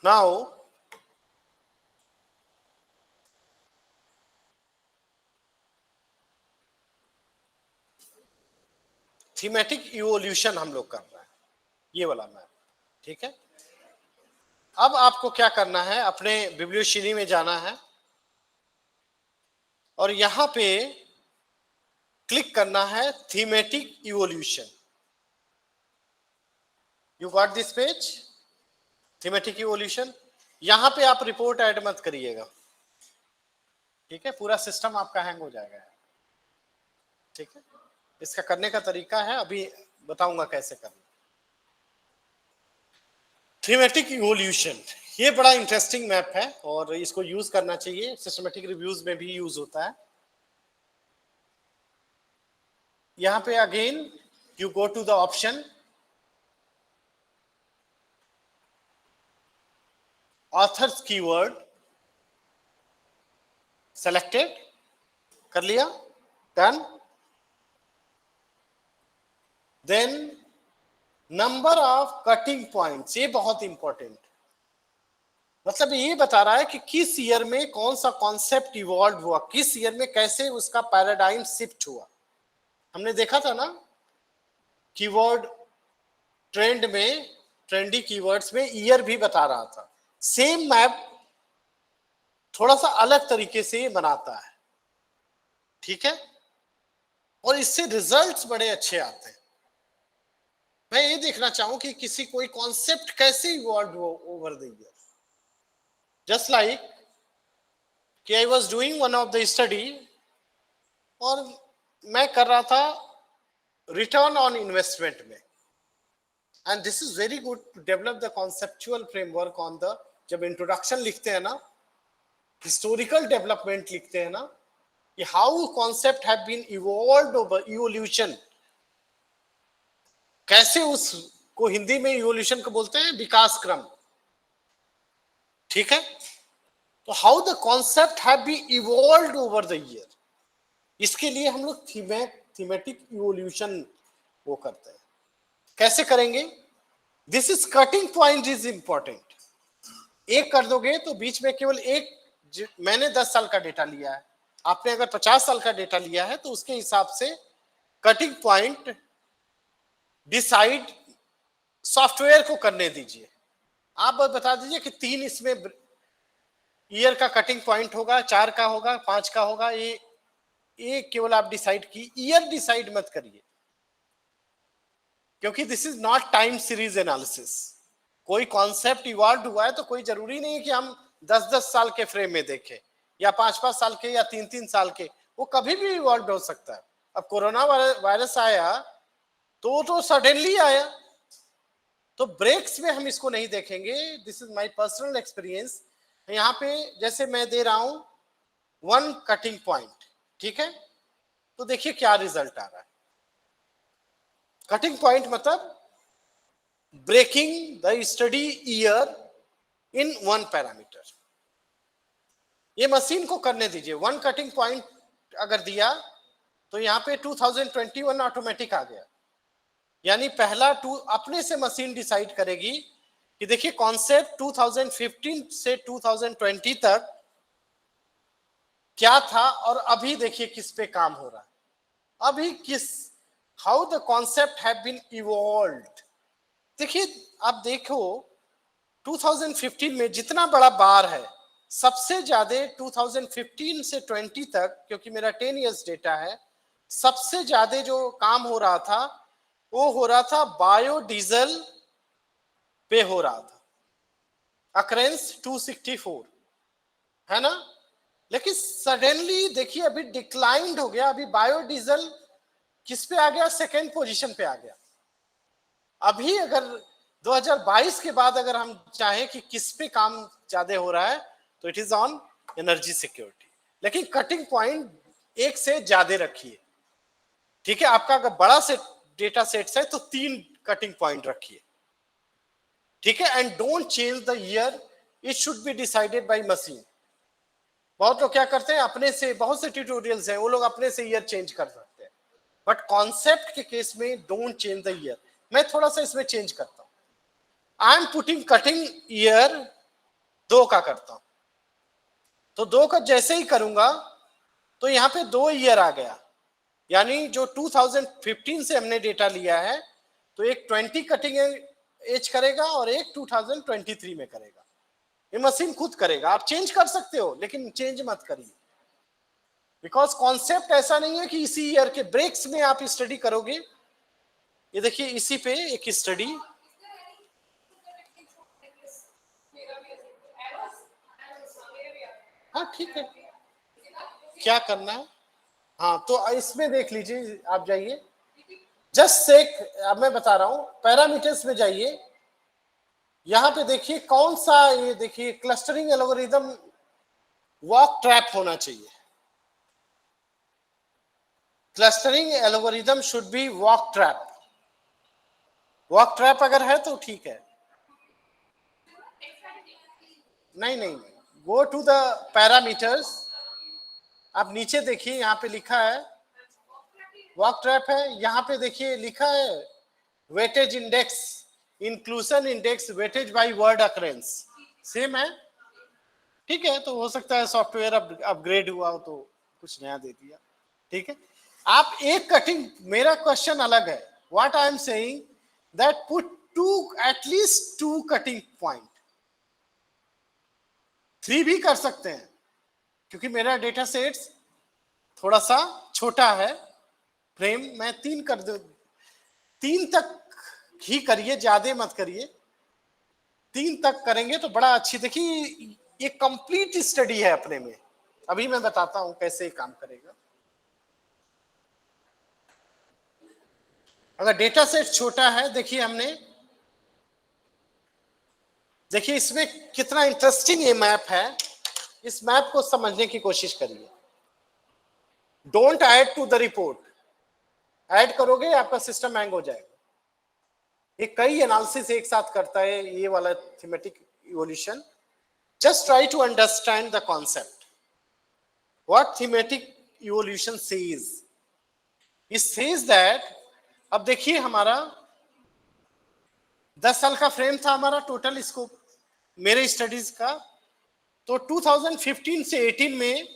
S1: नाउ थीमेटिक इवोल्यूशन हम लोग कर रहे हैं, ये वाला मैप, ठीक है। अब आपको क्या करना है, अपने बिब्लियोशिनी में जाना है और यहां पे क्लिक करना है thematic evolution. You got this page, thematic evolution. यहां पे आप रिपोर्ट ऐड मत करिएगा, ठीक है, पूरा सिस्टम आपका हैंग हो जाएगा, ठीक है। इसका करने का तरीका है, अभी बताऊंगा कैसे करना। थीमेटिक इवोल्यूशन, ये बड़ा इंटरेस्टिंग मैप है और इसको यूज करना चाहिए, सिस्टमेटिक रिव्यूज में भी यूज होता है। यहां पे again you go to the option authors keyword, selected कर लिया, done. Then number of cutting points, ये बहुत इंपॉर्टेंट, मतलब ये बता रहा है कि किस ईयर में कौन सा कॉन्सेप्ट इवॉल्व हुआ, किस ईयर में कैसे उसका पैराडाइम शिफ्ट हुआ। हमने देखा था ना कीवर्ड ट्रेंड में, ट्रेंडी कीवर्ड्स में ईयर भी बता रहा था। सेम मैप थोड़ा सा अलग तरीके से ये बनाता है, ठीक है, और इससे रिजल्ट्स बड़े अच्छे आते हैं। मैं ये देखना चाहूं कि किसी कोई कॉन्सेप्ट कैसे evolve over the year. Just like कि I was doing one of the study और मैं कर रहा था रिटर्न ऑन इन्वेस्टमेंट में, and this is very good to develop the conceptual framework on the, जब इंट्रोडक्शन लिखते हैं ना, हिस्टोरिकल डेवलपमेंट लिखते हैं ना, कि how concept have been evolved over evolution, कैसे उसको हिंदी में इवोल्यूशन को बोलते हैं विकास क्रम, ठीक है। तो how the concept have been evolved over the year, इसके लिए हम लोग थीमेटिक इवोल्यूशन वो करते हैं। कैसे करेंगे, this is cutting point is important. एक कर दोगे तो बीच में केवल एक, मैंने 10 साल का डेटा लिया है, आपने अगर 50 साल का डेटा लिया है तो उसके हिसाब से कटिंग पॉइंट डिसाइड सॉफ्टवेयर को करने दीजिए। आप बता दीजिए कि 3 इसमें ईयर का कटिंग पॉइंट होगा, 4 का होगा, 5 का होगा, ये केवल आप डिसाइड की, ईयर डिसाइड मत करिए, क्योंकि this is not time series analysis. कोई कॉन्सेप्ट इवॉल्व हुआ है तो कोई जरूरी नहीं है कि हम 10-10 साल के फ्रेम में देखें या 5-5 साल के या 3-3 साल के, वो कभी भी इवॉल्व हो सकता है। अब कोरोना वायरस आया तो सडनली आया, तो ब्रेक्स में हम इसको नहीं देखेंगे। This is my personal experience. यहाँ पे जैसे मैं दे रहा हूं 1 कटिंग पॉइंट, ठीक है, तो देखिए क्या रिजल्ट आ रहा है। कटिंग पॉइंट मतलब breaking the study year in 1 parameter. ये मशीन को करने दीजिए। 1 कटिंग पॉइंट अगर दिया तो यहाँ पे 2021 ऑटोमेटिक आ गया, यानी पहला अपने से मशीन डिसाइड करेगी कि देखिए कॉन्सेप्ट 2015 से 2020 तक क्या था और अभी देखिए किस पे काम हो रहा है, अभी किस, how the concept have been evolved. देखिए आप देखो 2015 में जितना बड़ा बार है, सबसे ज्यादा 2015 से 20 तक, क्योंकि मेरा 10 इयर्स डेटा है, सबसे ज्यादा जो काम हो रहा था वो हो रहा था बायोडीजल पे हो रहा था, अकरेंस 264 है ना। लेकिन सडनली देखिए अभी डिक्लाइंड हो गया, अभी बायोडीजल किस पे आ गया, सेकेंड पोजीशन पे आ गया। अभी अगर 2022 के बाद अगर हम चाहें कि किस पे काम ज्यादा हो रहा है, तो it is on energy security. लेकिन कटिंग पॉइंट एक से ज्यादा रखिए, ठीक है। आपका अगर बड़ा से डेटा सेट्स है तो 3 कटिंग पॉइंट रखिए, ठीक है। And don't change the year, it should be decided by machine. बहुत लोग क्या करते हैं, अपने से, बहुत से ट्यूटोरियल्स हैं वो लोग अपने से ईयर चेंज कर सकते हैं, बट कॉन्सेप्ट के केस में डोंट चेंज द ईयर। मैं थोड़ा सा इसमें चेंज करता हूं, I am putting cutting year 2 का करता हूं, तो 2 का जैसे ही करूंगा तो यहां पे 2 ईयर आ गया, यानी जो 2015 से हमने डेटा लिया है तो एक 20 कटिंग एज करेगा और एक 2023 में करेगा। ये मशीन खुद करेगा, आप चेंज कर सकते हो लेकिन चेंज मत करिए, बिकॉज कॉन्सेप्ट ऐसा नहीं है कि इसी ईयर के ब्रेक्स में आप स्टडी करोगे। ये देखिए इसी पे एक स्टडी, हाँ ठीक है, क्या करना है, हाँ तो इसमें देख लीजिए, आप जाइए जस्ट सेक, अब मैं बता रहा हूं, पैरामीटर्स में जाइए, यहां पे देखिए कौन सा, ये देखिए क्लस्टरिंग एल्गोरिदम वॉक ट्रैप होना चाहिए। Clustering algorithm should be walk trap, walk trap अगर है तो ठीक है, नहीं नहीं, गो टू द पैरामीटर्स, आप नीचे देखिए यहां पे लिखा है वॉक ट्रैप है, यहां पे देखिए लिखा है weightage index, inclusion index, weightage by word occurrence, same है, ठीक है। तो हो सकता है सॉफ्टवेयर अपग्रेड हुआ हो तो कुछ नया दे दिया, ठीक है। आप एक कटिंग, मेरा क्वेश्चन अलग है, what I am saying that put two, at least 2 cutting point, 3 भी कर सकते हैं क्योंकि मेरा डेटा सेट्स थोड़ा सा छोटा है, फ्रेम मैं 3 कर दू, 3 तक ही करिए, ज्यादा मत करिए, 3 तक करेंगे तो बड़ा अच्छी, देखिए ये कंप्लीट स्टडी है अपने में, अभी मैं बताता हूं कैसे काम करेगा। अगर डेटा सेट छोटा है, देखिए हमने, देखिए इसमें कितना इंटरेस्टिंग ये मैप है, इस मैप को समझने की कोशिश करिए। Don't add to the report, add करोगे आपका सिस्टम हैंग हो जाएगा। ये कई एनालिसिस एक साथ करता है ये वाला thematic evolution, just try to understand the concept, what thematic evolution says, it says that, अब देखिए हमारा 10 साल का फ्रेम था हमारा टोटल स्कोप मेरे स्टडीज का, तो 2015 से 18 में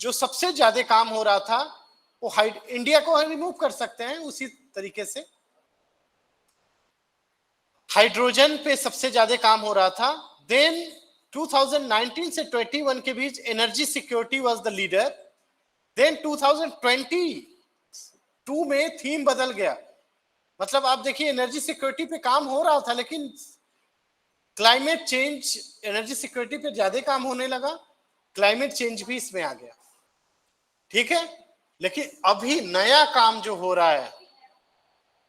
S1: जो सबसे ज्यादा काम हो रहा था वो इंडिया को रिमूव कर सकते हैं, उसी तरीके से हाइड्रोजन पे सबसे ज्यादा काम हो रहा था, देन 2019 से 21 के बीच energy security was the leader, then 2022 में थीम बदल गया, मतलब आप देखिए एनर्जी सिक्योरिटी पे काम हो रहा था लेकिन क्लाइमेट चेंज, एनर्जी सिक्योरिटी पे ज्यादा काम होने लगा, क्लाइमेट चेंज भी इसमें आ गया, ठीक है। लेकिन अभी नया काम जो हो रहा है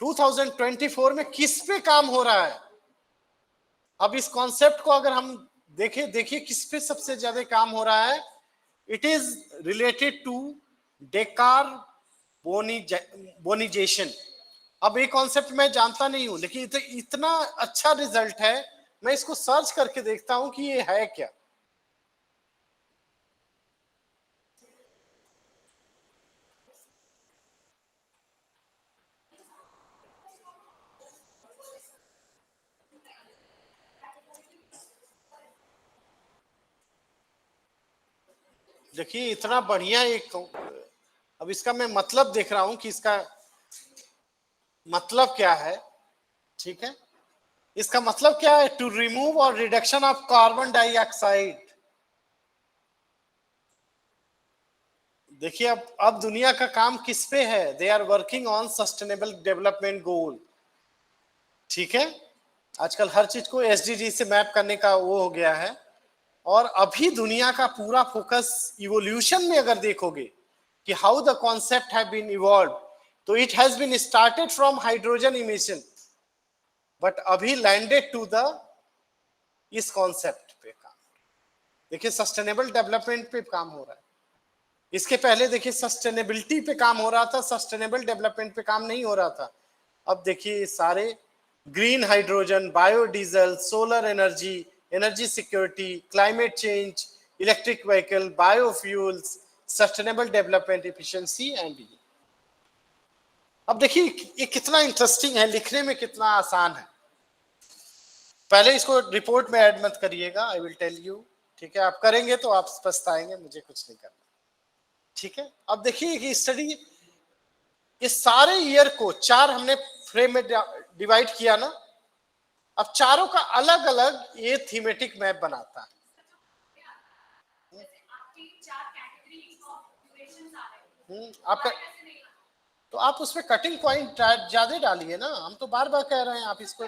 S1: 2024 में किस पे काम हो रहा है, अब इस कॉन्सेप्ट को अगर हम देखें, देखिए किस पे सबसे ज्यादा काम हो रहा है, इट इज रिलेटेड टू डेकार्बोनिजेशन। अब ये कॉन्सेप्ट मैं जानता नहीं हूं लेकिन इतना अच्छा रिजल्ट है, मैं इसको सर्च करके देखता हूं कि ये है क्या। देखिए इतना बढ़िया एक, अब इसका मैं मतलब देख रहा हूं कि इसका मतलब क्या है, ठीक है। इसका मतलब क्या है, टू रिमूव और रिडक्शन ऑफ कार्बन डाइऑक्साइड। देखिए अब दुनिया का काम किस पे है, they are working on sustainable development goal, ठीक है। आजकल हर चीज को एसडीजी से मैप करने का वो हो गया है, और अभी दुनिया का पूरा फोकस इवोल्यूशन में अगर देखोगे कि how the concept have been evolve, तो it has been started from hydrogen emission but अभी लैंडेड टू द इस कॉन्सेप्ट पे काम, देखिए सस्टेनेबल डेवलपमेंट पे काम हो रहा है, इसके पहले देखिए सस्टेनेबिलिटी पे काम हो रहा था, सस्टेनेबल डेवलपमेंट पे काम नहीं हो रहा था। अब देखिए सारे green hydrogen, biodiesel, solar energy, energy security, climate change, electric vehicle, biofuels, sustainable development, efficiency and. अब देखिए ये कितना इंटरेस्टिंग है, लिखने में कितना आसान है। पहले इसको रिपोर्ट में ऐड मत करिएगा, आई विल टेल यू, ठीक है? आप करेंगे तो आप पछताएंगे, मुझे कुछ नहीं करना, ठीक है? अब देखिए कि स्टडी ये सारे ईयर को 4 हमने फ्रेम में डिवाइड किया ना, अब चारों का अलग अलग ये थीमेटिक मैप बनाता है। आपका तो आप उसमें कटिंग पॉइंट ज्यादा डालिए ना, हम तो बार बार कह रहे हैं आप इसको,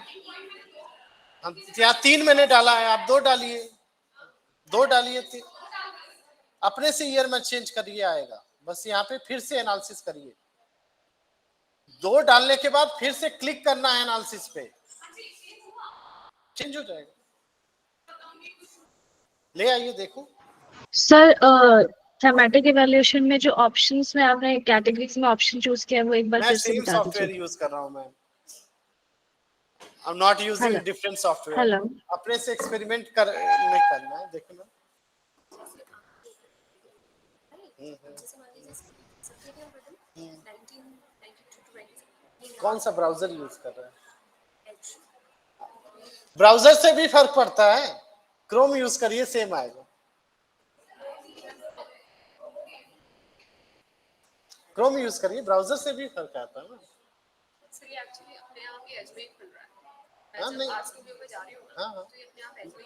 S1: हम यहाँ 3 मैंने डाला है, आप 2 डालिए, 2 डालिए, अपने से ईयर में चेंज करिए आएगा, बस यहाँ पे फिर से एनालिसिस करिए, 2 डालने के बाद फिर से क्लिक करना है एनालिसिस पे, चेंज हो जाएगा। ले आइए देखो
S3: सर, थीमेटिक इवैल्यूएशन में जो ऑप्शंस में आपने कैटेगरीज में ऑप्शन चूज किया है वो एक बार
S1: मैं
S3: फिर से
S1: सेम
S3: बता
S1: सॉफ्टवेयर
S3: दीजिए।
S1: यूज कर रहा हूँ ma'am, I am not using
S3: hello
S1: different software,
S3: hello
S1: अपने से एक्सपेरिमेंट कर नहीं करना है, देखो ना। कौन सा ब्राउजर यूज कर रहा है? ब्राउजर से भी फर्क पड़ता है, क्रोम यूज करिए सेम आएगा, क्रोम यूज करिए, ब्राउजर से भी फर्क आता है ना। हाँ नहीं, हाँ हाँ,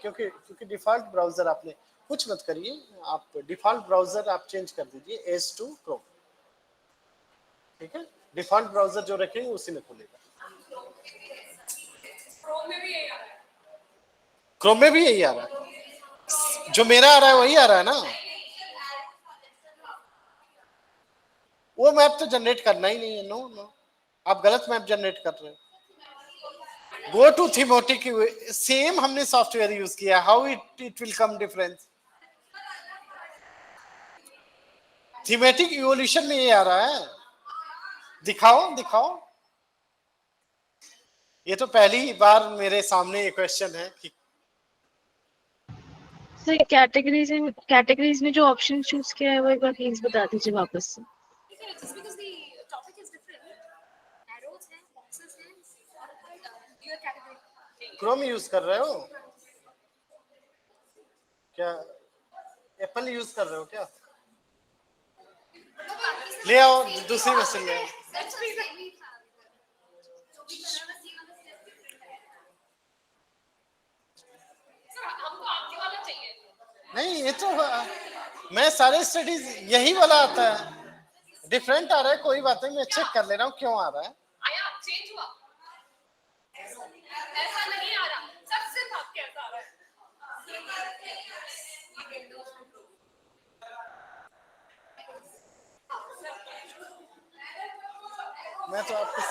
S1: क्योंकि डिफॉल्ट ब्राउजर आपने कुछ मत करिए, आप डिफॉल्ट ब्राउजर आप चेंज कर दीजिए एज टू क्रोम, ठीक है? डिफॉल्ट ब्राउजर जो रखेंगे उसी में खुलेगा। क्रोम में भी यही आ रहा है, जो मेरा आ रहा है वही आ रहा है ना, वो मैप तो जनरेट करना ही नहीं है, नो नो, आप गलत मैप जनरेट कर रहे हैं। गो टू थीमेटिक, सेम हमने सॉफ्टवेयर यूज किया, how it will come difference. Thematic evolution में ये आ रहा है, दिखाओ दिखाओ, ये तो पहली बार मेरे सामने ये क्वेश्चन है कि
S3: सर कैटेगरीज में जो ऑप्शन चूज किया है वो एक बार प्लीज बता दीजिए वापस से।
S1: क्रोम यूज कर रहे हो क्या, एप्पल यूज कर रहे हो क्या? ले आओ दूसरी मशीन ले आओ। नहीं ये तो मैं सारे स्टडीज यही वाला आता है, डिफरेंट आ रहा है, कोई बात नहीं, मैं चेक कर ले रहा हूँ क्यों आ रहा है।
S4: ऐसा नहीं आ रहा, सबसे भाग के ऐसा आ रहा है।
S1: मैं तो आपको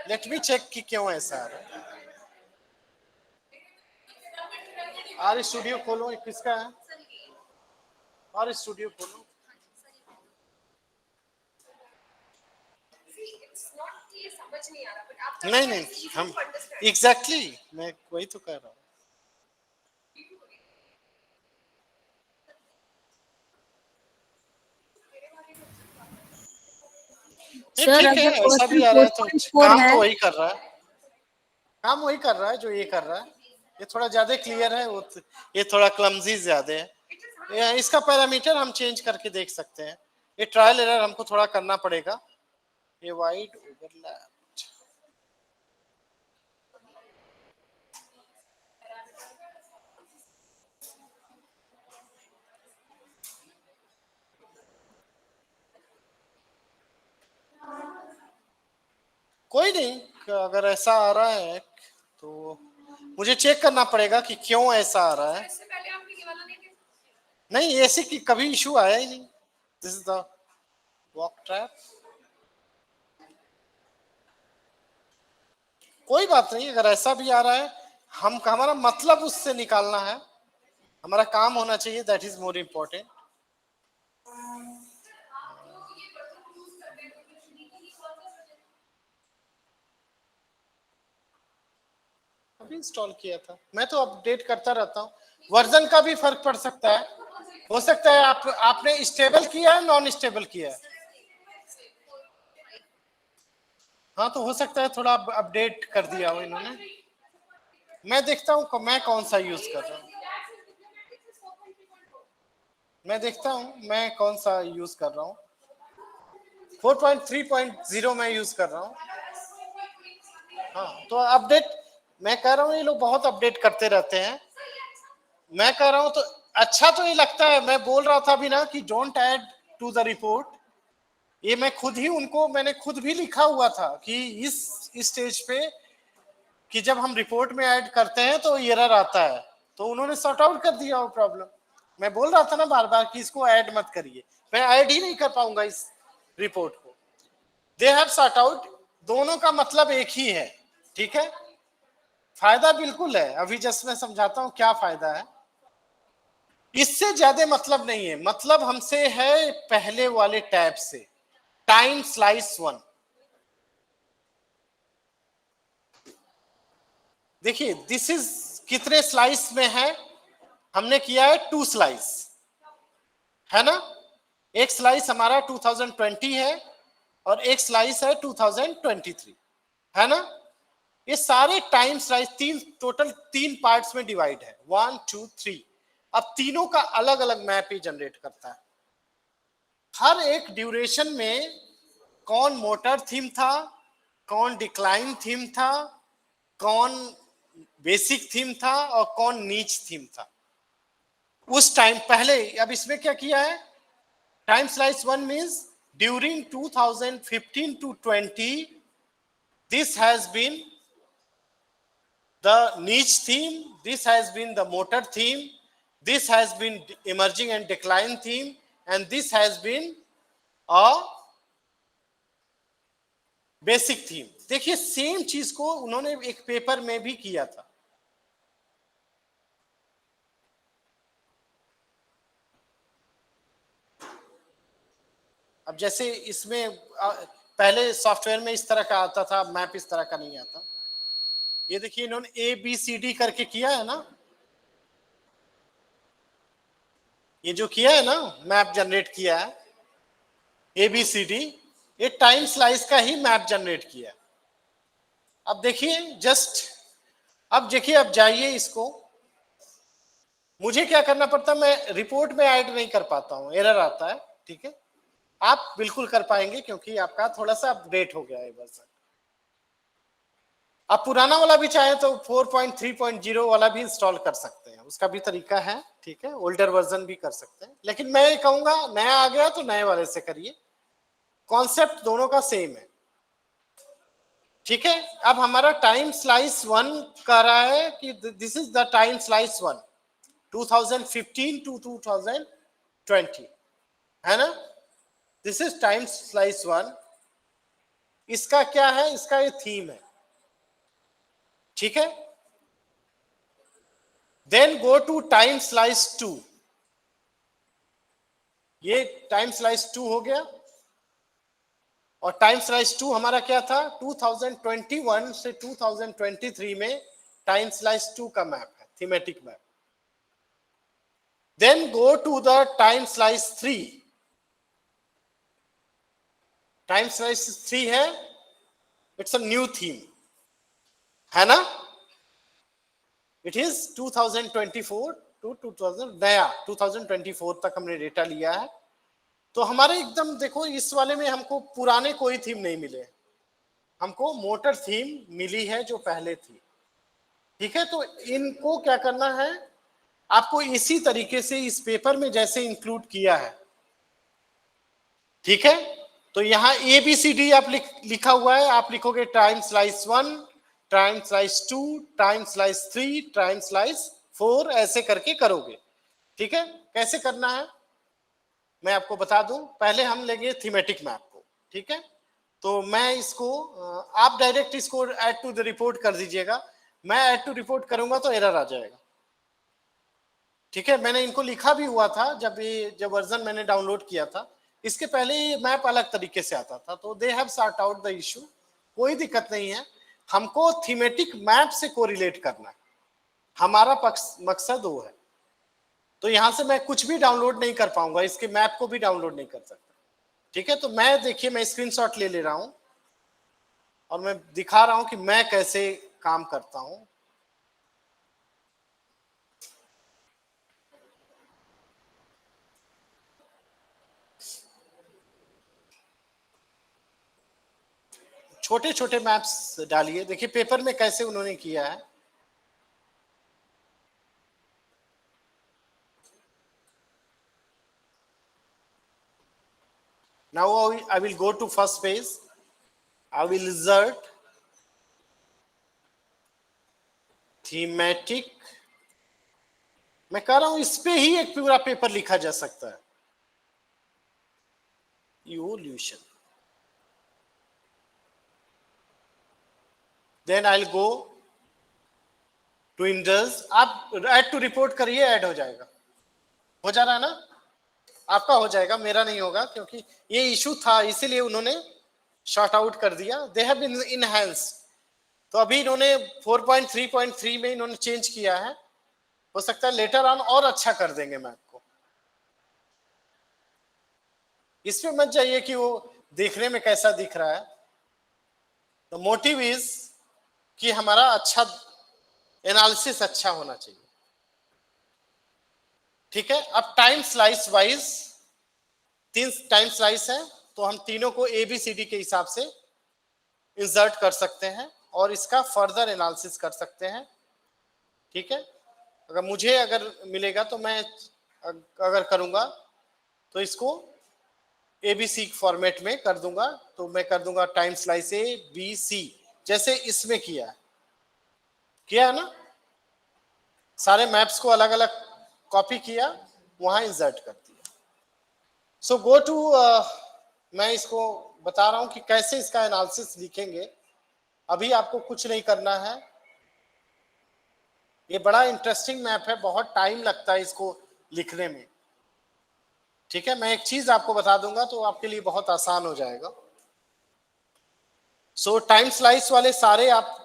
S1: लेट मी चेक कि क्यों ऐसा आ रहा है। आर स्टूडियो खोलो, किसका है? आर स्टूडियो खोलो, नहीं नहीं, हम एग्जैक्टली मैं वही तो कह रहा हूँ।
S2: सर
S1: ठीक है,
S2: अगर
S1: ऐसा भी
S2: क्वेश्चन
S1: आ रहा है तो
S2: 4.4
S1: काम
S2: है,
S1: तो वही कर रहा है, काम वही कर रहा है जो ये कर रहा है, ये थोड़ा ज्यादा क्लियर है, वो ये थोड़ा क्लमजी ज्यादा है, इसका पैरामीटर हम चेंज करके देख सकते हैं, ये ट्रायल एरर हमको थोड़ा करना पड़ेगा। ये वाइड ओवरलैप, कोई नहीं, अगर ऐसा आ रहा है तो मुझे चेक करना पड़ेगा कि क्यों ऐसा आ रहा है।
S4: इससे पहले आपने ये वाला नहीं देखा?
S1: नहीं ऐसे की कभी इशू आया ही नहीं, this is the walk trap. कोई बात नहीं, अगर ऐसा भी आ रहा है, हम हमारा मतलब उससे निकालना है, हमारा काम होना चाहिए, दैट इज मोर इम्पोर्टेंट। अभी इंस्टॉल किया था, मैं तो अपडेट करता रहता हूँ। वर्जन का भी फर्क पड़ सकता है, हो सकता है आपने स्टेबल किया है, नॉन स्टेबल किया है। हाँ तो हो सकता है थोड़ा अपडेट कर दिया हो इन्होंने। मैं देखता हूँ मैं कौन सा यूज कर रहा हूँ, मैं देखता हूँ मैं कौन सा यूज कर रहा हूँ। 4.3.0 मैं यूज कर रहा हूँ। हाँ तो अपडेट मैं कह रहा हूँ, ये लोग बहुत अपडेट करते रहते हैं। मैं कह रहा हूँ तो अच्छा तो ये लगता है। मैं बोल रहा था अभी ना कि don't add to the report, ये मैं खुद ही मैंने खुद भी लिखा हुआ था कि इस स्टेज पे कि जब हम रिपोर्ट में ऐड करते हैं तो एरर आता है, तो उन्होंने सॉर्ट आउट कर दिया वो प्रॉब्लम। मैं बोल रहा था ना बार बार कि इसको ऐड मत करिए, मैं ऐड ही नहीं कर पाऊंगा इस रिपोर्ट को। दे हैव सॉर्ट आउट, दोनों का मतलब एक ही है, ठीक है। फायदा बिल्कुल है, अभी जस्ट मैं समझाता हूं क्या फायदा है। इससे ज्यादा मतलब नहीं है, मतलब हमसे है पहले वाले टैब से, टाइम स्लाइस 1। देखिए दिस इज कितने स्लाइस में है, हमने किया है 2 स्लाइस, है ना। एक स्लाइस हमारा 2020 है और एक स्लाइस है 2023, है ना। ये सारे टाइम स्लाइस टोटल 3 पार्ट्स में डिवाइड है, 1 2 3। अब तीनों का अलग अलग मैप ही जनरेट करता है। हर एक ड्यूरेशन में कौन मोटर थीम था, कौन डिक्लाइन थीम था, कौन बेसिक थीम था और कौन नीच थीम था उस टाइम पहले। अब इसमें क्या किया है, time slice 1 means during 2015 to 20 this has been the niche theme, this has been the motor theme, this has been emerging and decline theme, and this has been a basic theme. देखिए same चीज को उन्होंने एक paper में भी किया था। अब जैसे इसमें पहले सॉफ्टवेयर में इस तरह का आता था, मैप इस तरह का नहीं आता। ये देखिए इन्होंने ABCD करके किया है ना, ये जो किया है ना मैप जनरेट किया है ABCD, ये टाइम स्लाइस का ही मैप जनरेट किया है। अब देखिए जस्ट, अब देखिए अब जाइए इसको, मुझे क्या करना पड़ता है, मैं रिपोर्ट में ऐड नहीं कर पाता हूं, एरर आता है, ठीक है। आप बिल्कुल कर पाएंगे क्योंकि आपका थोड़ा सा अपडेट हो गया है वर्जन। आप पुराना वाला भी चाहे तो 4.3.0 वाला भी इंस्टॉल कर सकते हैं, उसका भी तरीका है, ठीक है। ओल्डर वर्जन भी कर सकते हैं, लेकिन मैं ये कहूंगा नया आ गया तो नए वाले से करिए, कॉन्सेप्ट दोनों का सेम है, ठीक है। अब हमारा टाइम स्लाइस 1 कह रहा है कि this is the time slice 1 2015 to 2020, है ना। This is time slice 1। इसका क्या है, इसका ये थीम है, ठीक है। Then go to time slice 2, ये टाइम स्लाइस 2 हो गया। और टाइम स्लाइस 2 हमारा क्या था, 2021 से 2023 में टाइम स्लाइस 2 का मैप है, thematic map. Then go to the time slice 3, time slice 3 है, इट्स अ न्यू थीम, है ना। इट इज 2024 टू 2000, नया 2024 तक हमने डेटा लिया है। तो हमारे एकदम देखो इस वाले में हमको पुराने कोई थीम नहीं मिले, हमको मोटर थीम मिली है जो पहले थी, ठीक है। तो इनको क्या करना है, आपको इसी तरीके से इस पेपर में जैसे इंक्लूड किया है, ठीक है। तो यहाँ ABCD आप लिखा हुआ है, आप लिखोगे time slice 1, time slice 2, time slice 3, time slice 4, ऐसे करके करोगे, ठीक है। कैसे करना है मैं आपको बता दूं, पहले हम लेंगे थीमेटिक मैप को, ठीक है। तो मैं इसको आप डायरेक्ट इसको ऐड टू द रिपोर्ट कर दीजिएगा, मैं ऐड टू रिपोर्ट करूंगा तो एरर आ जाएगा, ठीक है, मैंने इनको लिखा भी हुआ था जब वर्जन मैंने डाउनलोड किया था, इसके पहले ही मैप अलग तरीके से आता था, तो they have sort out the issue, कोई दिक्कत नहीं है। हमको थीमेटिक मैप से कोरिलेट करना है, हमारा मकसद वो है। तो यहां से मैं कुछ भी डाउनलोड नहीं कर पाऊंगा, इसके मैप को भी डाउनलोड नहीं कर सकता। ठीक है, तो मैं देखिए मैं स्क्रीनशॉट ले रहा हूं और मैं दिखा रहा हूं कि मैं कैसे काम करता हूं। छोटे छोटे मैप्स डालिए, देखिए पेपर में कैसे उन्होंने किया है। Now I will go to first page. I will insert thematic. मैं कह रहा हूं इस पे ही एक पूरा पेपर लिखा जा सकता है। Evolution. Then I'll go to Indus. आप add to report करिए, ऐड हो जाएगा। हो जा रहा है ना? आपका हो जाएगा, मेरा नहीं होगा, क्योंकि ये इशू था इसीलिए उन्होंने शॉर्ट आउट कर दिया। दे हैव बीन इनहैंस्ड, तो अभी इन्होंने 4.3.3 में इन्होंने चेंज किया है, हो सकता है लेटर ऑन और अच्छा कर देंगे मैप को। इसमें मत जाइए कि वो देखने में कैसा दिख रहा है, तो मोटिव इज कि हमारा अच्छा एनालिसिस अच्छा होना चाहिए। ठीक है, अब time slice wise 3 time slice है, तो हम तीनों को ABCD के हिसाब से इंसर्ट कर सकते हैं और इसका फर्दर एनालिसिस कर सकते हैं। ठीक है, अगर मिलेगा तो मैं अगर करूंगा तो इसको ABC फॉर्मेट में कर दूंगा, तो मैं कर दूंगा टाइम स्लाइस ABC, जैसे इसमें किया है ना, सारे मैप्स को अलग अलग कॉपी किया, वहां इंसर्ट कर दिया। सो गो टू, मैं इसको बता रहा हूं कि कैसे इसका एनालिसिस लिखेंगे। अभी आपको कुछ नहीं करना है, ये बड़ा इंटरेस्टिंग मैप है, बहुत टाइम लगता है इसको लिखने में। ठीक है, मैं एक चीज आपको बता दूंगा तो आपके लिए बहुत आसान हो जाएगा। सो टाइम स्लाइस वाले सारे आप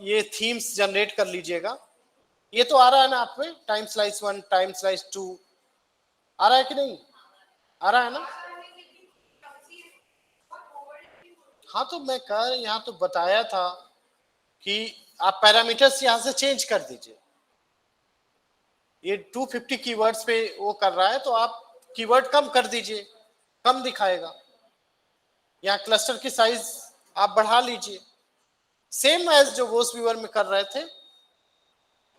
S1: ये थीम्स जनरेट कर लीजिएगा। ये तो आ रहा है ना आप में, टाइम स्लाइस 1, टाइम स्लाइस 2 आ रहा है कि नहीं? आ रहा है ना? हाँ, तो मैं यहाँ तो बताया था कि आप पैरामीटर्स यहां से चेंज कर दीजिए। ये 250 कीवर्ड्स पे वो कर रहा है, तो आप कीवर्ड कम कर दीजिए, कम दिखाएगा। यहाँ क्लस्टर की साइज आप बढ़ा लीजिए, सेम एज जो वोस व्यूअर में कर रहे थे।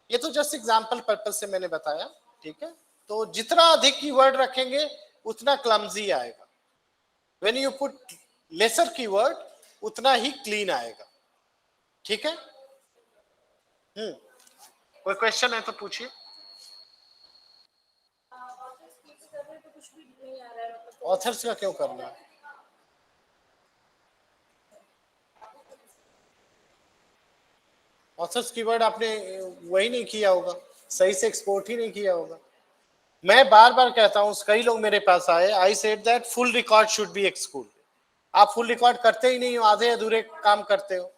S1: ये तो जस्ट एग्जांपल पर्पज से मैंने बताया। ठीक है, तो जितना अधिक कीवर्ड रखेंगे उतना क्लमजी आएगा। When you put lesser keyword उतना ही क्लीन आएगा। ठीक है, कोई क्वेश्चन है तो पूछिए। ऑथर्स का क्यों करना है? ऑथर्स कीवर्ड आपने वही नहीं किया होगा, सही से एक्सपोर्ट ही नहीं किया होगा। मैं बार बार कहता हूं, कई लोग मेरे पास आए, I said that full record should be export. आप फुल रिकॉर्ड करते ही नहीं हो, आधे अधूरे काम करते हो।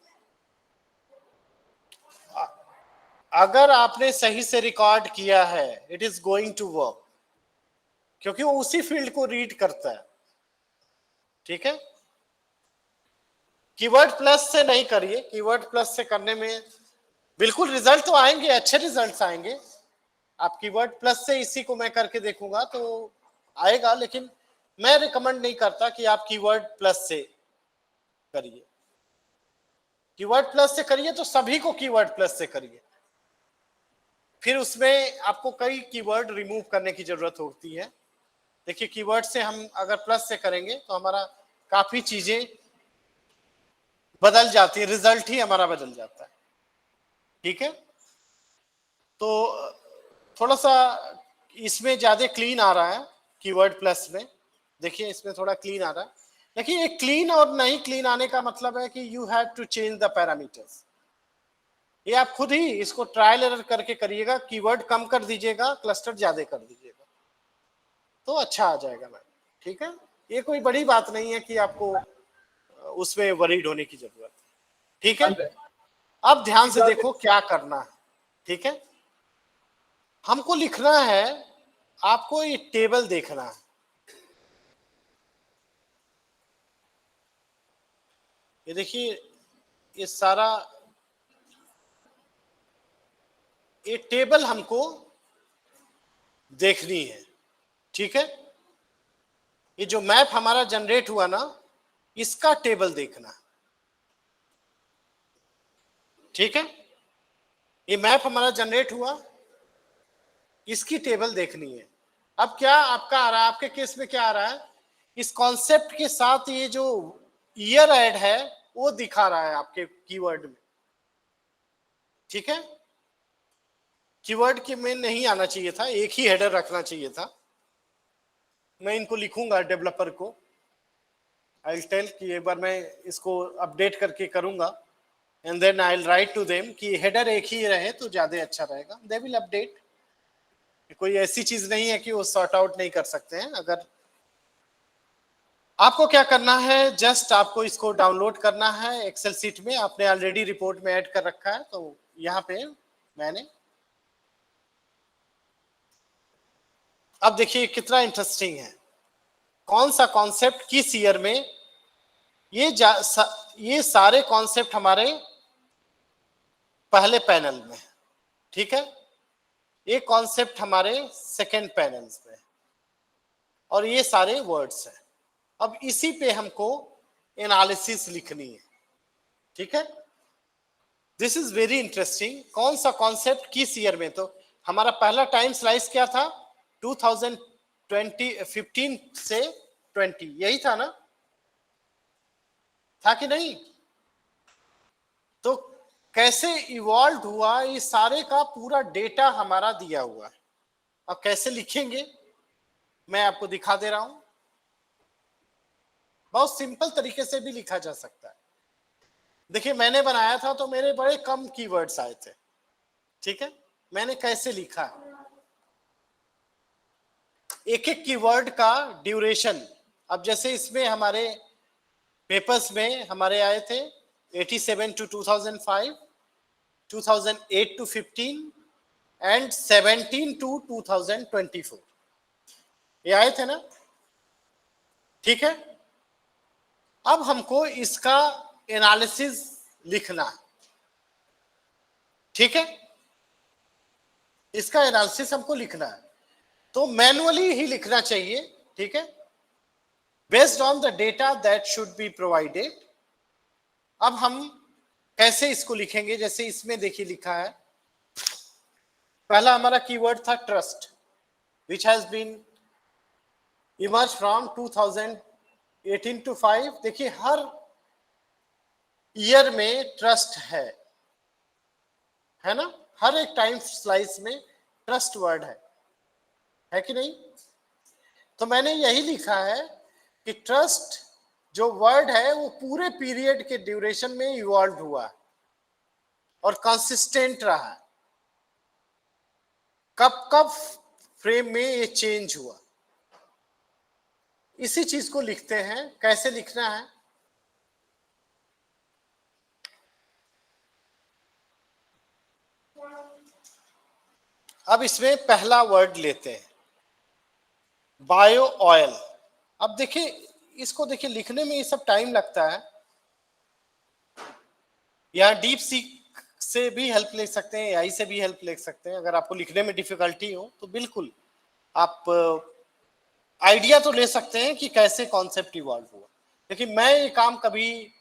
S1: अगर आपने सही से रिकॉर्ड किया है, it is going to work, क्योंकि वो उसी फील्ड को रीड करता है। ठीक है, कीवर्ड प्लस से नहीं करिए, कीवर्ड प्लस से करने में बिल्कुल रिजल्ट तो आएंगे, अच्छे रिजल्ट्स आएंगे। आप कीवर्ड प्लस से इसी को मैं करके देखूंगा तो आएगा, लेकिन मैं रिकमेंड नहीं करता कि आप कीवर्ड प्लस से करिए। कीवर्ड प्लस से करिए तो सभी को कीवर्ड प्लस से करिए, फिर उसमें आपको कई कीवर्ड रिमूव करने की जरूरत होती है। देखिए, कीवर्ड से हम अगर प्लस से करेंगे तो हमारा काफी चीजें बदल जाती है, रिजल्ट ही हमारा बदल जाता है। ठीक है, तो थोड़ा सा इसमें ज्यादा क्लीन आ रहा है कीवर्ड प्लस में। देखिए, इसमें थोड़ा क्लीन आ रहा है, लेकिन ये क्लीन और नहीं क्लीन आने का मतलब है कि you have to change the parameters. ये आप खुद ही इसको ट्रायल एरर करके करिएगा, कीवर्ड कम कर दीजिएगा, क्लस्टर ज्यादा कर दीजिएगा, तो अच्छा आ जाएगा मैम। ठीक है, ये कोई बड़ी बात नहीं है कि आपको उसमें वरीड होने की जरूरत है। ठीक है, अब ध्यान से देखो क्या करना है। ठीक है, हमको लिखना है, आपको ये टेबल देखना है। ये देखिए, ये सारा ये टेबल हमको देखनी है। ठीक है, ये जो मैप हमारा जनरेट हुआ ना, इसका टेबल देखना। ठीक है, ये मैप हमारा जनरेट हुआ, इसकी टेबल देखनी है। अब क्या आपका आ रहा है, आपके केस में क्या आ रहा है, इस कॉन्सेप्ट के साथ ये जो ईयर ऐड है वो दिखा रहा है आपके कीवर्ड में। ठीक है, कीवर्ड के में नहीं आना चाहिए था, एक ही हेडर रखना चाहिए था। मैं इनको लिखूंगा डेवलपर को, आई टेल कि एक बार मैं इसको अपडेट करके करूंगा, and then I will write to them कि हेडर एक ही रहे तो ज्यादा अच्छा रहेगा। They will update. कोई ऐसी चीज नहीं है कि वो सॉर्ट आउट नहीं कर सकते हैं। अगर आपको क्या करना है, जस्ट आपको इसको डाउनलोड करना है एक्सेल सीट में, आपने ऑलरेडी रिपोर्ट में ऐड कर रखा है, तो यहाँ पे मैंने, अब देखिए कितना इंटरेस्टिंग है, कौन सा कॉन्सेप्ट किस ईयर में, ये सारे कॉन्सेप्ट हमारे पहले पैनल में। ठीक है, ये कॉन्सेप्ट हमारे सेकेंड पैनल में, और ये सारे वर्ड्स हैं। अब इसी पे हमको एनालिसिस लिखनी है। ठीक है, दिस इज वेरी इंटरेस्टिंग, कौन सा कॉन्सेप्ट किस ईयर में। तो हमारा पहला टाइम स्लाइस क्या था, 2015 से 20, यही था ना, था कि नहीं। तो कैसे इवॉल्व हुआ, ये सारे का पूरा डेटा हमारा दिया हुआ है। अब कैसे लिखेंगे मैं आपको दिखा दे रहा हूं, बहुत सिंपल तरीके से भी लिखा जा सकता है। देखिए मैंने बनाया था तो मेरे बड़े कम कीवर्ड्स आए थे। ठीक है, मैंने कैसे लिखा, एक एक कीवर्ड का ड्यूरेशन। अब जैसे इसमें हमारे पेपर्स में हमारे आए थे 87 to 2005, 2008 to 15 एंड 17 to 2024, ये आए थे ना। ठीक है, अब हमको इसका एनालिसिस लिखना है। ठीक है, इसका एनालिसिस हमको लिखना है, तो मैनुअली ही लिखना चाहिए। ठीक है, based on the data that should be provided. अब हम कैसे इसको लिखेंगे, जैसे इसमें देखिए लिखा है, पहला हमारा कीवर्ड था trust, which has been emerge from 2018 to 5। देखिए हर ईयर में ट्रस्ट है ना, हर एक टाइम स्लाइस में ट्रस्ट वर्ड है कि नहीं। तो मैंने यही लिखा है कि ट्रस्ट जो वर्ड है वो पूरे पीरियड के ड्यूरेशन में इवॉल्व हुआ है और कंसिस्टेंट रहा है। कब कब फ्रेम में ये चेंज हुआ, इसी चीज को लिखते हैं। कैसे लिखना है, अब इसमें पहला वर्ड लेते हैं, बायो ऑयल। अब देखिए इसको, देखिए लिखने में ये सब टाइम लगता है। यहाँ डीप सीक से भी हेल्प ले सकते हैं, एआई से भी हेल्प ले सकते हैं। अगर आपको लिखने में डिफिकल्टी हो तो बिल्कुल आप आइडिया तो ले सकते हैं कि कैसे कॉन्सेप्ट इवॉल्व हुआ। लेकिन मैं ये काम कभी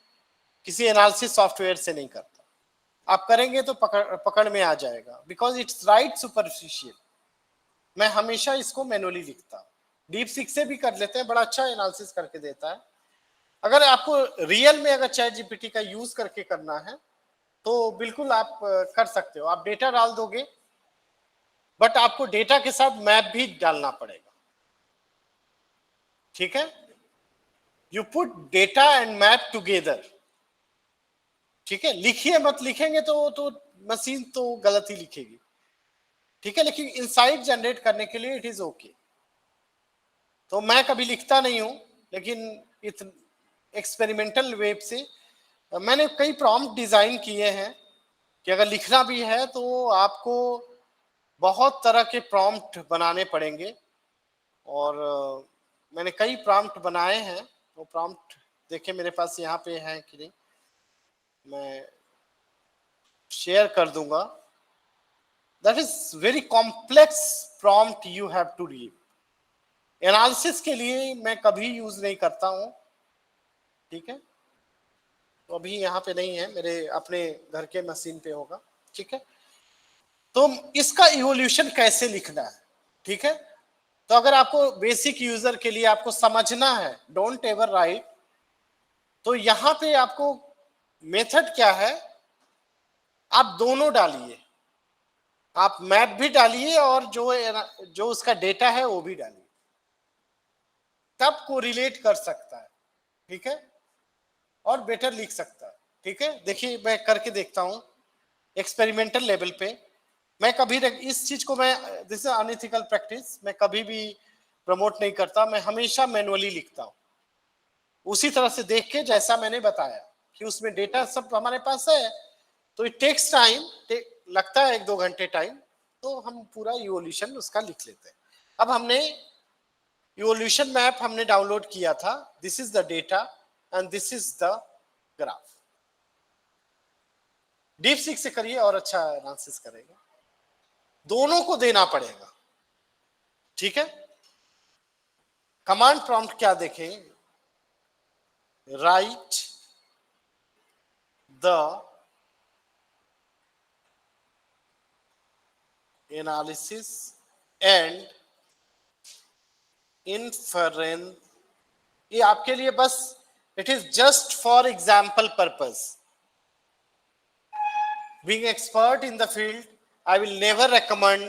S1: किसी एनालिसिस सॉफ्टवेयर से नहीं करता, आप करेंगे तो पकड़ में आ जाएगा, बिकॉज इट्स राइट सुपरफिशियल। मैं हमेशा इसको मैनुअली लिखता हूँ, डीप सीक से भी कर लेते हैं, बड़ा अच्छा एनालिसिस करके देता है। अगर आपको रियल में अगर चैट जीपीटी का यूज करके करना है तो बिल्कुल आप कर सकते हो। आप डेटा डाल दोगे, बट आपको डेटा के साथ मैप भी डालना पड़ेगा। ठीक है, you put data and map together. ठीक है, लिखिए मत, लिखेंगे तो मशीन तो गलत ही लिखेगी, ठीक है, लेकिन इनसाइट जनरेट करने के लिए इट इज ओके। तो मैं कभी लिखता नहीं हूं, लेकिन एक्सपेरिमेंटल वेब से मैंने कई प्रॉम्प्ट डिजाइन किए हैं कि अगर लिखना भी है तो आपको बहुत तरह के प्रॉम्प्ट बनाने पड़ेंगे, और मैंने कई प्रॉम्प्ट बनाए हैं। वो प्रॉम्प्ट देखिए मेरे पास यहाँ पे है कि नहीं, मैं शेयर कर दूंगा। That is very complex prompt you have to read. Analysis के लिए मैं कभी यूज नहीं करता हूं, ठीक है, तो अभी यहाँ पे नहीं है, मेरे अपने घर के मशीन पे होगा, ठीक है। तो इसका इवोल्यूशन कैसे लिखना है, ठीक है, तो अगर आपको बेसिक यूजर के लिए आपको समझना है, डोंट एवर राइट, तो यहां पे आपको मेथड क्या है, आप दोनों डालिए, आप मैप भी डालिए और जो उसका डेटा है वो भी डालिए, तब कोरिलेट कर सकता है, ठीक है, और बेटर लिख सकता है, ठीक है। देखिए मैं करके देखता हूं एक्सपेरिमेंटल लेवल पे। मैं कभी इस चीज को, मैं दिस इज अनएथिकल प्रैक्टिस, मैं कभी भी प्रमोट नहीं करता, मैं हमेशा मैनुअली लिखता हूं, उसी तरह से देख के जैसा मैंने बताया कि उसमें डेटा सब हमारे पास है, तो इट टेक्स टाइम, लगता है 1-2 घंटे टाइम, तो हम पूरा इवोल्यूशन उसका लिख लेते हैं। अब हमने इवोल्यूशन मैप हमने डाउनलोड किया था, this is the data and this is the graph. Deep seek से करिए और अच्छा एनालिसिस करेगा, दोनों को देना पड़ेगा, ठीक है। कमांड प्रॉम्प्ट क्या देखें, right the analysis and inference, ये आपके लिए बस, it is just for example purpose. Being expert in the field, I will never recommend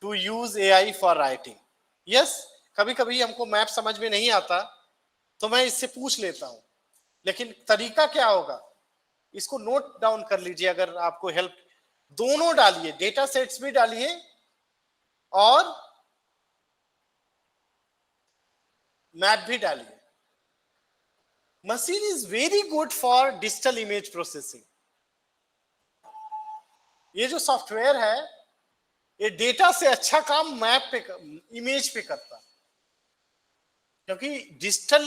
S1: to use AI for writing. Yes, कभी कभी हमको मैप समझ में नहीं आता तो मैं इससे पूछ लेता हूं, लेकिन तरीका क्या होगा इसको नोट डाउन कर लीजिए। अगर आपको हेल्प, दोनों डालिए, डेटा सेट्स भी डालिए और मैप भी डालिए। Machine is very good for digital image processing. ये जो सॉफ्टवेयर है ये डेटा से अच्छा काम मैप पे, इमेज पे करता है, क्योंकि digital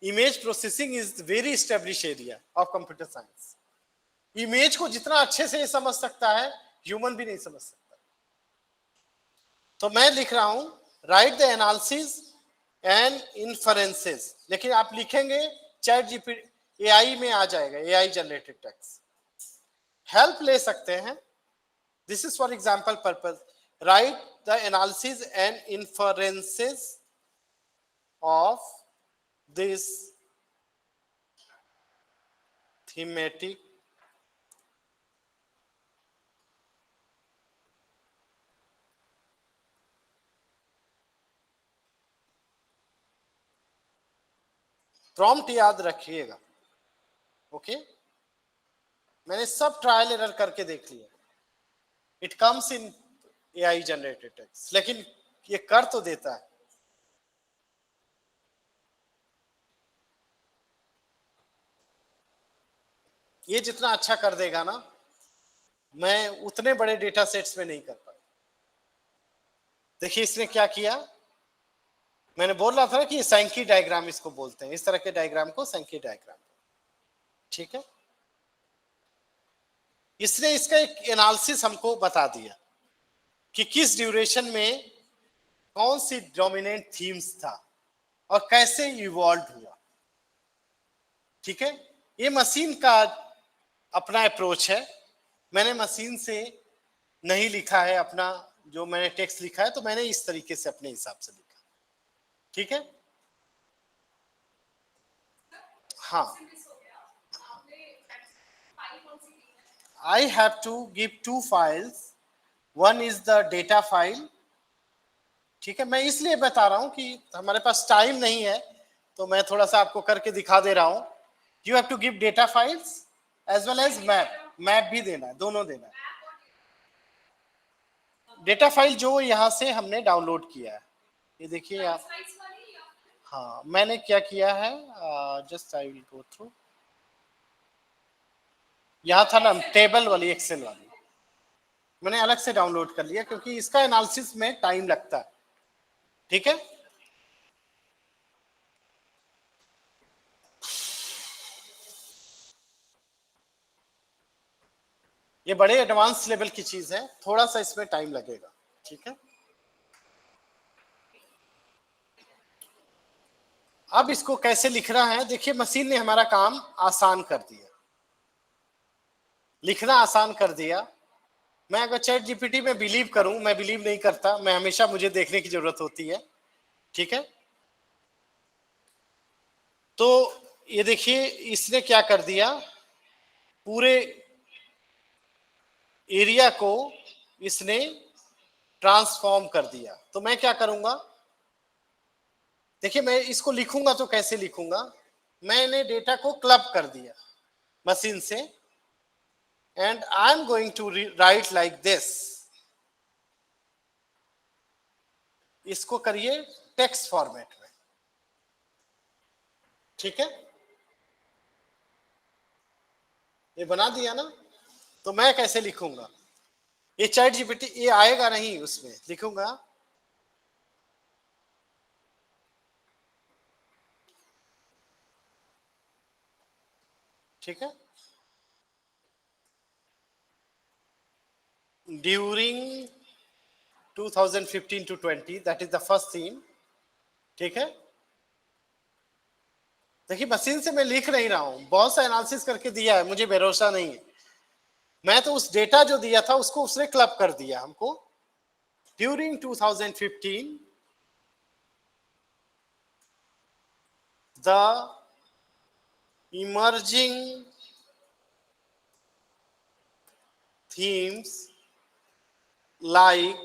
S1: image processing is very establish area of computer science. Image को जितना अच्छे से ये समझ सकता है ह्यूमन भी नहीं समझ सकता। तो मैं लिख रहा हूं right the analysis and inferences, लेकिन आप लिखेंगे चैट जीपीटी, एआई में आ जाएगा, एआई जनरेटेड टेक्स्ट। हेल्प ले सकते हैं, this is for example purpose, write the analysis and inferences of this thematic prompt याद रखिएगा, ओके। मैंने सब ट्रायल एरर करके देख लिया, it comes in AI generated text, लेकिन ये कर तो देता है। ये जितना अच्छा कर देगा ना, मैं उतने बड़े डेटा सेट्स में नहीं कर पाया। देखिए इसने क्या किया, मैंने बोल रहा था ना कि ये सैंकी डायग्राम इसको बोलते हैं, इस तरह के डायग्राम को सैंकी डायग्राम, ठीक है। इसने इसका एक एनालिसिस हमको बता दिया कि किस ड्यूरेशन में कौन सी डोमिनेंट थीम्स था और कैसे इवॉल्व हुआ, ठीक है। ये मशीन का अपना अप्रोच है, मैंने मशीन से नहीं लिखा है अपना, जो मैंने टेक्स्ट लिखा है तो मैंने इस तरीके से अपने हिसाब से लिखा, ठीक है। हाँ, I have to give 2 files. One is the data file, ठीक है। मैं इसलिए बता रहा हूं कि हमारे पास टाइम नहीं है, तो मैं थोड़ा सा आपको करके दिखा दे रहा हूं। You have to give data files as well as map. Map भी देना है, दोनों देना है। डेटा फाइल जो यहां से हमने डाउनलोड किया है, ये देखिए आप।
S4: स्लाइड्स वाली या
S1: हाँ, मैंने क्या किया है, just I will go through. यहाँ था ना टेबल वाली, एक्सेल वाली, मैंने अलग से डाउनलोड कर लिया क्योंकि इसका एनालिसिस में टाइम लगता है। ठीक है, ये बड़े एडवांस लेवल की चीज है, थोड़ा सा इसमें टाइम लगेगा। ठीक है, अब इसको कैसे लिखना है, देखिए मशीन ने हमारा काम आसान कर दिया, लिखना आसान कर दिया। मैं अगर चैट जीपीटी में बिलीव करूं, मैं बिलीव नहीं करता, मैं हमेशा, मुझे देखने की जरूरत होती है। ठीक है, तो ये देखिए इसने क्या कर दिया, पूरे एरिया को इसने ट्रांसफॉर्म कर दिया। तो मैं क्या करूंगा, देखिए मैं इसको लिखूंगा तो कैसे लिखूंगा, मैंने डेटा को क्लब कर दिया मशीन से, and I am going to write like this. इसको करिए टेक्स्ट फॉर्मेट में। ठीक है, ये बना दिया ना, तो मैं कैसे लिखूंगा, ये चैट जीपीटी ये आएगा नहीं, उसमें लिखूंगा ठीक है, during 2015 to 20, that is the first theme. ठीक है, देखिए मशीन से मैं लिख नहीं रहा हूं, बहुत सा एनालिसिस करके दिया है, मुझे भरोसा नहीं है, मैं तो उस डेटा जो दिया था उसको उसने क्लब कर दिया हमको। During 2015 the emerging themes like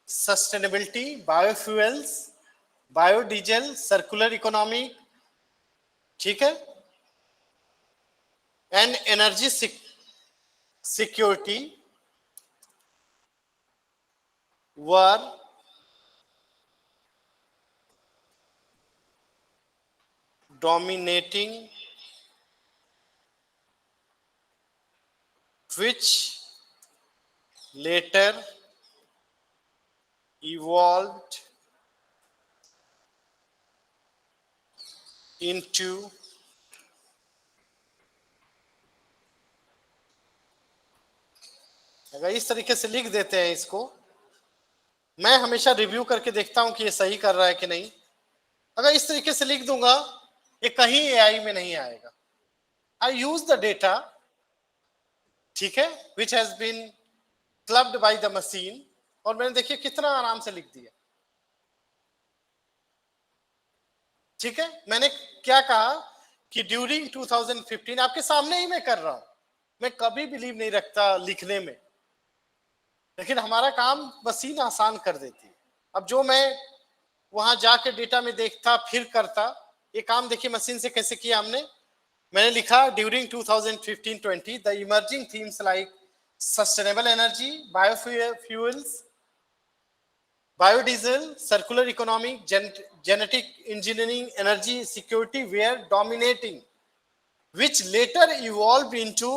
S1: sustainability, biofuels, biodiesel, circular economy, ठीक है, and energy security were dominating, which later evolved into अगर इस तरीके से लिख देते हैं इसको, मैं हमेशा रिव्यू करके देखता हूं कि ये सही कर रहा है कि नहीं। अगर इस तरीके से लिख दूंगा, ये कहीं एआई में नहीं आएगा। आई यूज द डेटा, ठीक है, which has been clubbed by the machine, और मैंने देखिए कितना आराम से लिख दिया। ठीक है, मैंने क्या कहा कि ड्यूरिंग 2015, आपके सामने ही मैं कर रहा हूं, मैं कभी बिलीव नहीं रखता लिखने में, लेकिन हमारा काम मशीन आसान कर देती है। अब जो मैं वहां जाके डेटा में देखता फिर करता, ये काम देखिए मशीन से कैसे किया हमने। मैंने लिखा during 2015-20 the emerging themes like sustainable energy, biofuels, biodiesel, circular economy, genetic engineering, energy security were dominating, which later evolved into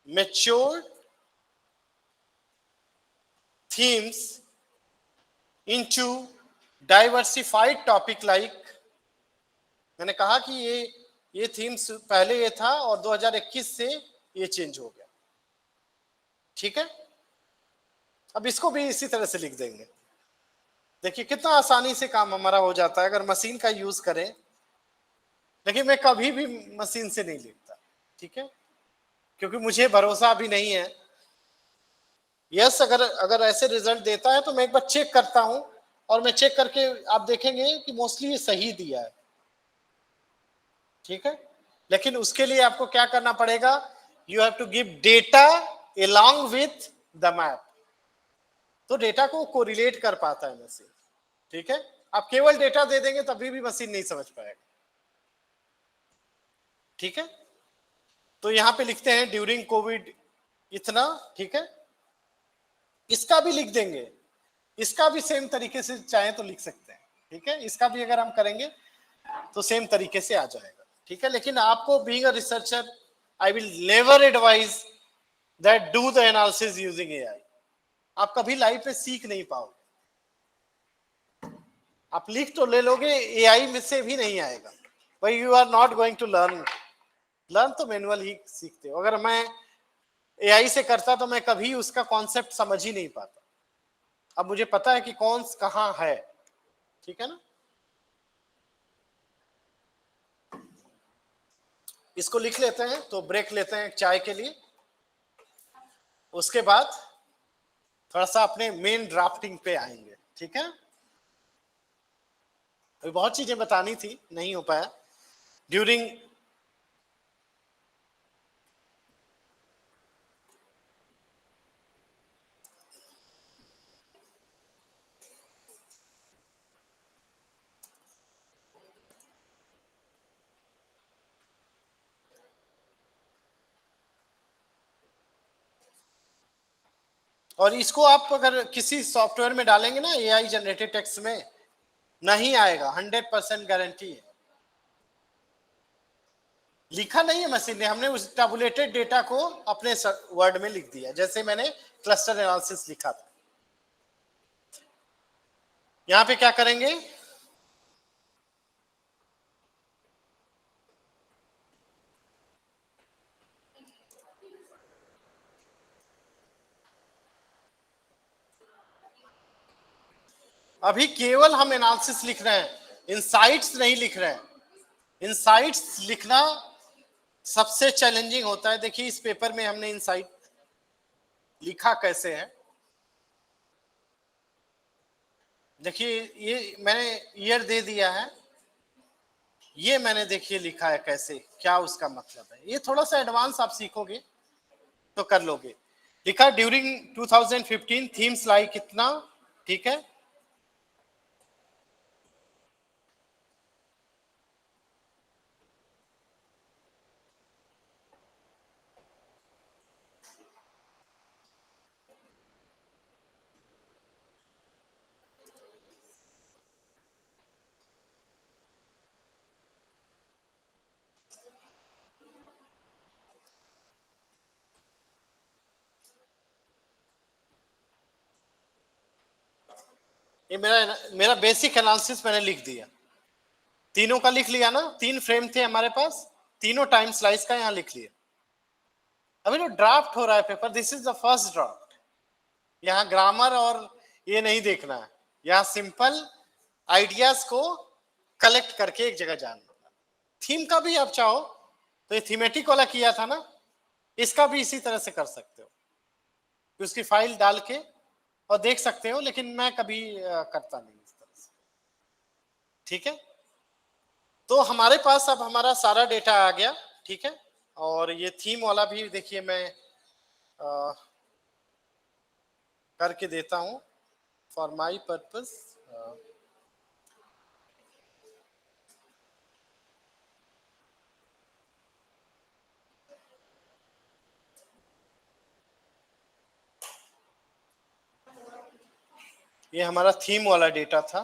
S1: mature themes into diversified topic like, मैंने कहा कि ये थीम्स पहले ये था और 2021 से ये चेंज हो गया। ठीक है, अब इसको भी इसी तरह से लिख देंगे। देखिए कितना आसानी से काम हमारा हो जाता है अगर मशीन का यूज करें, लेकिन मैं कभी भी मशीन से नहीं लिखता। ठीक है, क्योंकि मुझे भरोसा भी नहीं है। यस, अगर ऐसे रिजल्ट देता है तो मैं एक बार चेक करता हूं, और मैं चेक करके आप देखेंगे कि मोस्टली ये सही दिया है। ठीक है, लेकिन उसके लिए आपको क्या करना पड़ेगा, you have to give data along with the map, तो डेटा को कोरिलेट कर पाता है मशीन। ठीक है, आप केवल डेटा दे देंगे तभी भी मशीन नहीं समझ पाएगा। ठीक है, तो यहां पे लिखते हैं ड्यूरिंग कोविड इतना, ठीक है, इसका भी लिख देंगे, इसका भी सेम तरीके से चाहे तो लिख सकते हैं। ठीक है, इसका भी अगर हम करेंगे तो सेम तरीके से आ जाएगा। ठीक है, लेकिन आपको being a researcher I will never advise that do the analysis using AI. आप कभी लाइफ में सीख नहीं पाओगे। आप लिख तो ले लोगे, एआई में से भी नहीं आएगा, भाई you are not going to learn. Learn तो मैनुअल ही सीखते हो। अगर मैं एआई से करता तो मैं कभी उसका कॉन्सेप्ट समझ ही नहीं पाता। अब मुझे पता है कि कौन कहां है। ठीक है ना, इसको लिख लेते हैं, तो ब्रेक लेते हैं चाय के लिए। उसके बाद थोड़ा सा अपने मेन ड्राफ्टिंग पे आएंगे। ठीक है, अभी बहुत चीजें बतानी थी, नहीं हो पाया ड्यूरिंग। और इसको आप अगर किसी सॉफ्टवेयर में डालेंगे ना, एआई जनरेटेड टेक्स्ट में, नहीं आएगा, 100% गारंटी है। लिखा नहीं है मशीन ने, हमने उस टेबुलेटेड डेटा को अपने वर्ड में लिख दिया, जैसे मैंने क्लस्टर एनालिसिस लिखा था। यहां पे क्या करेंगे, अभी केवल हम एनालिसिस लिख रहे हैं, इनसाइट्स नहीं लिख रहे हैं। इनसाइट्स लिखना सबसे चैलेंजिंग होता है। देखिए इस पेपर में हमने इनसाइट लिखा कैसे है, देखिए ये मैंने ईयर दे दिया है, ये मैंने देखिए लिखा है कैसे, क्या उसका मतलब है। ये थोड़ा सा एडवांस आप सीखोगे तो कर लोगे। लिखा ड्यूरिंग 2015 थीम्स लाइक कितना, ठीक है, ये मेरा बेसिक एनालिसिस मैंने लिख दिया। तीनों का लिख लिया ना, 3 फ्रेम थे हमारे पास, तीनों टाइम स्लाइस का यहां लिख लिया। अभी तो ड्राफ्ट हो रहा है paper, this is the first draft. यहाँ ग्रामर और ये नहीं देखना है, यहाँ सिंपल आइडियाज को कलेक्ट करके एक जगह जानना। थीम का भी आप चाहो तो ये थीमेटिक वाला किया था ना, इसका भी इसी तरह से कर सकते हो, उसकी फाइल डाल के और देख सकते हो, लेकिन मैं कभी करता नहीं इस तरह से। ठीक है, तो हमारे पास अब हमारा सारा डेटा आ गया। ठीक है, और ये थीम वाला भी देखिए मैं करके देता हूं फॉर माई पर्पस। ये हमारा थीम वाला डेटा था।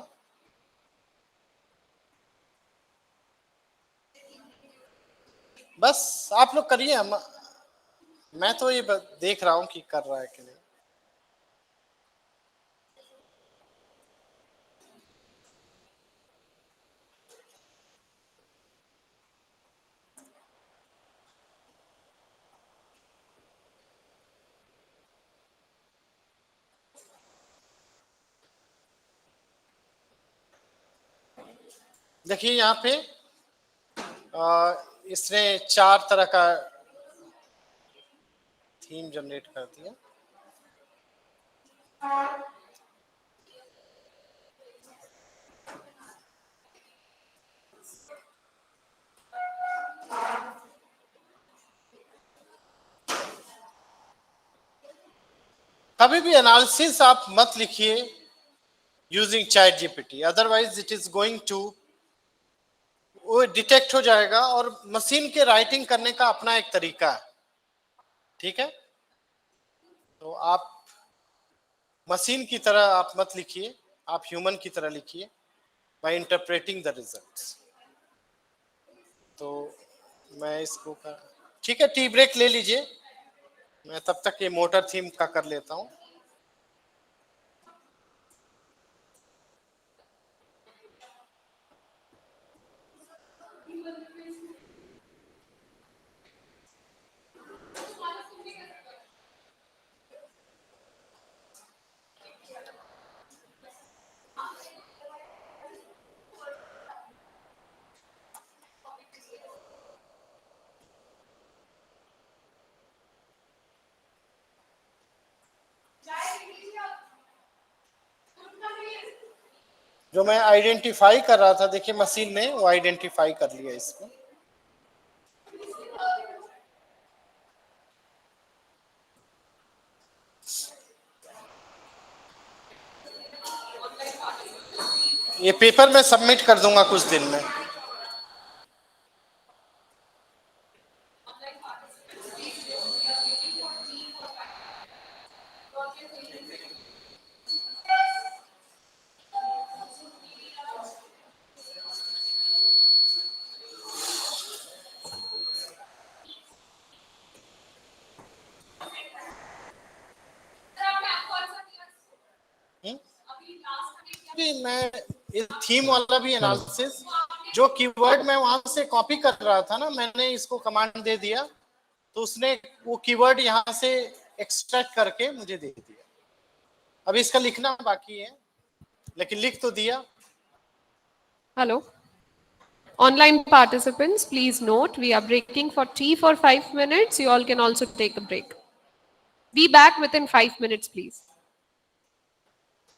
S1: बस आप लोग करिए, हम मैं तो ये देख रहा हूं कि कर रहा है कि नहीं। देखिए यहाँ पे इसने 4 तरह का थीम जनरेट कर दिया। कभी भी एनालिसिस आप मत लिखिए using chat GPT. Otherwise it is going to, वो डिटेक्ट हो जाएगा, और मशीन के राइटिंग करने का अपना एक तरीका है, ठीक है। तो आप मशीन की तरह आप मत लिखिए, आप ह्यूमन की तरह लिखिए, बाय इंटरप्रेटिंग द रिजल्ट्स। तो मैं इसको ठीक है, टी ब्रेक ले लीजिए, मैं तब तक ये मोटर थीम का कर लेता हूं। जो मैं आइडेंटिफाई कर रहा था, देखिए मशीन ने वो आइडेंटिफाई कर लिया इसको। ये पेपर मैं सबमिट कर दूंगा कुछ दिन में। मैं थीम वाला भी एनालिसिस, जो कीवर्ड मैं वहां से कॉपी कर रहा था ना, मैंने इसको कमांड दे दिया, तो उसने वो कीवर्ड यहां से एक्सट्रैक्ट करके मुझे दे दिया। अब इसका लिखना बाकी है, लेकिन लिख तो दिया।
S5: Hello. Online participants, please note we are breaking for tea for 5 minutes. You all can also take a break. Be back within 5 minutes, please.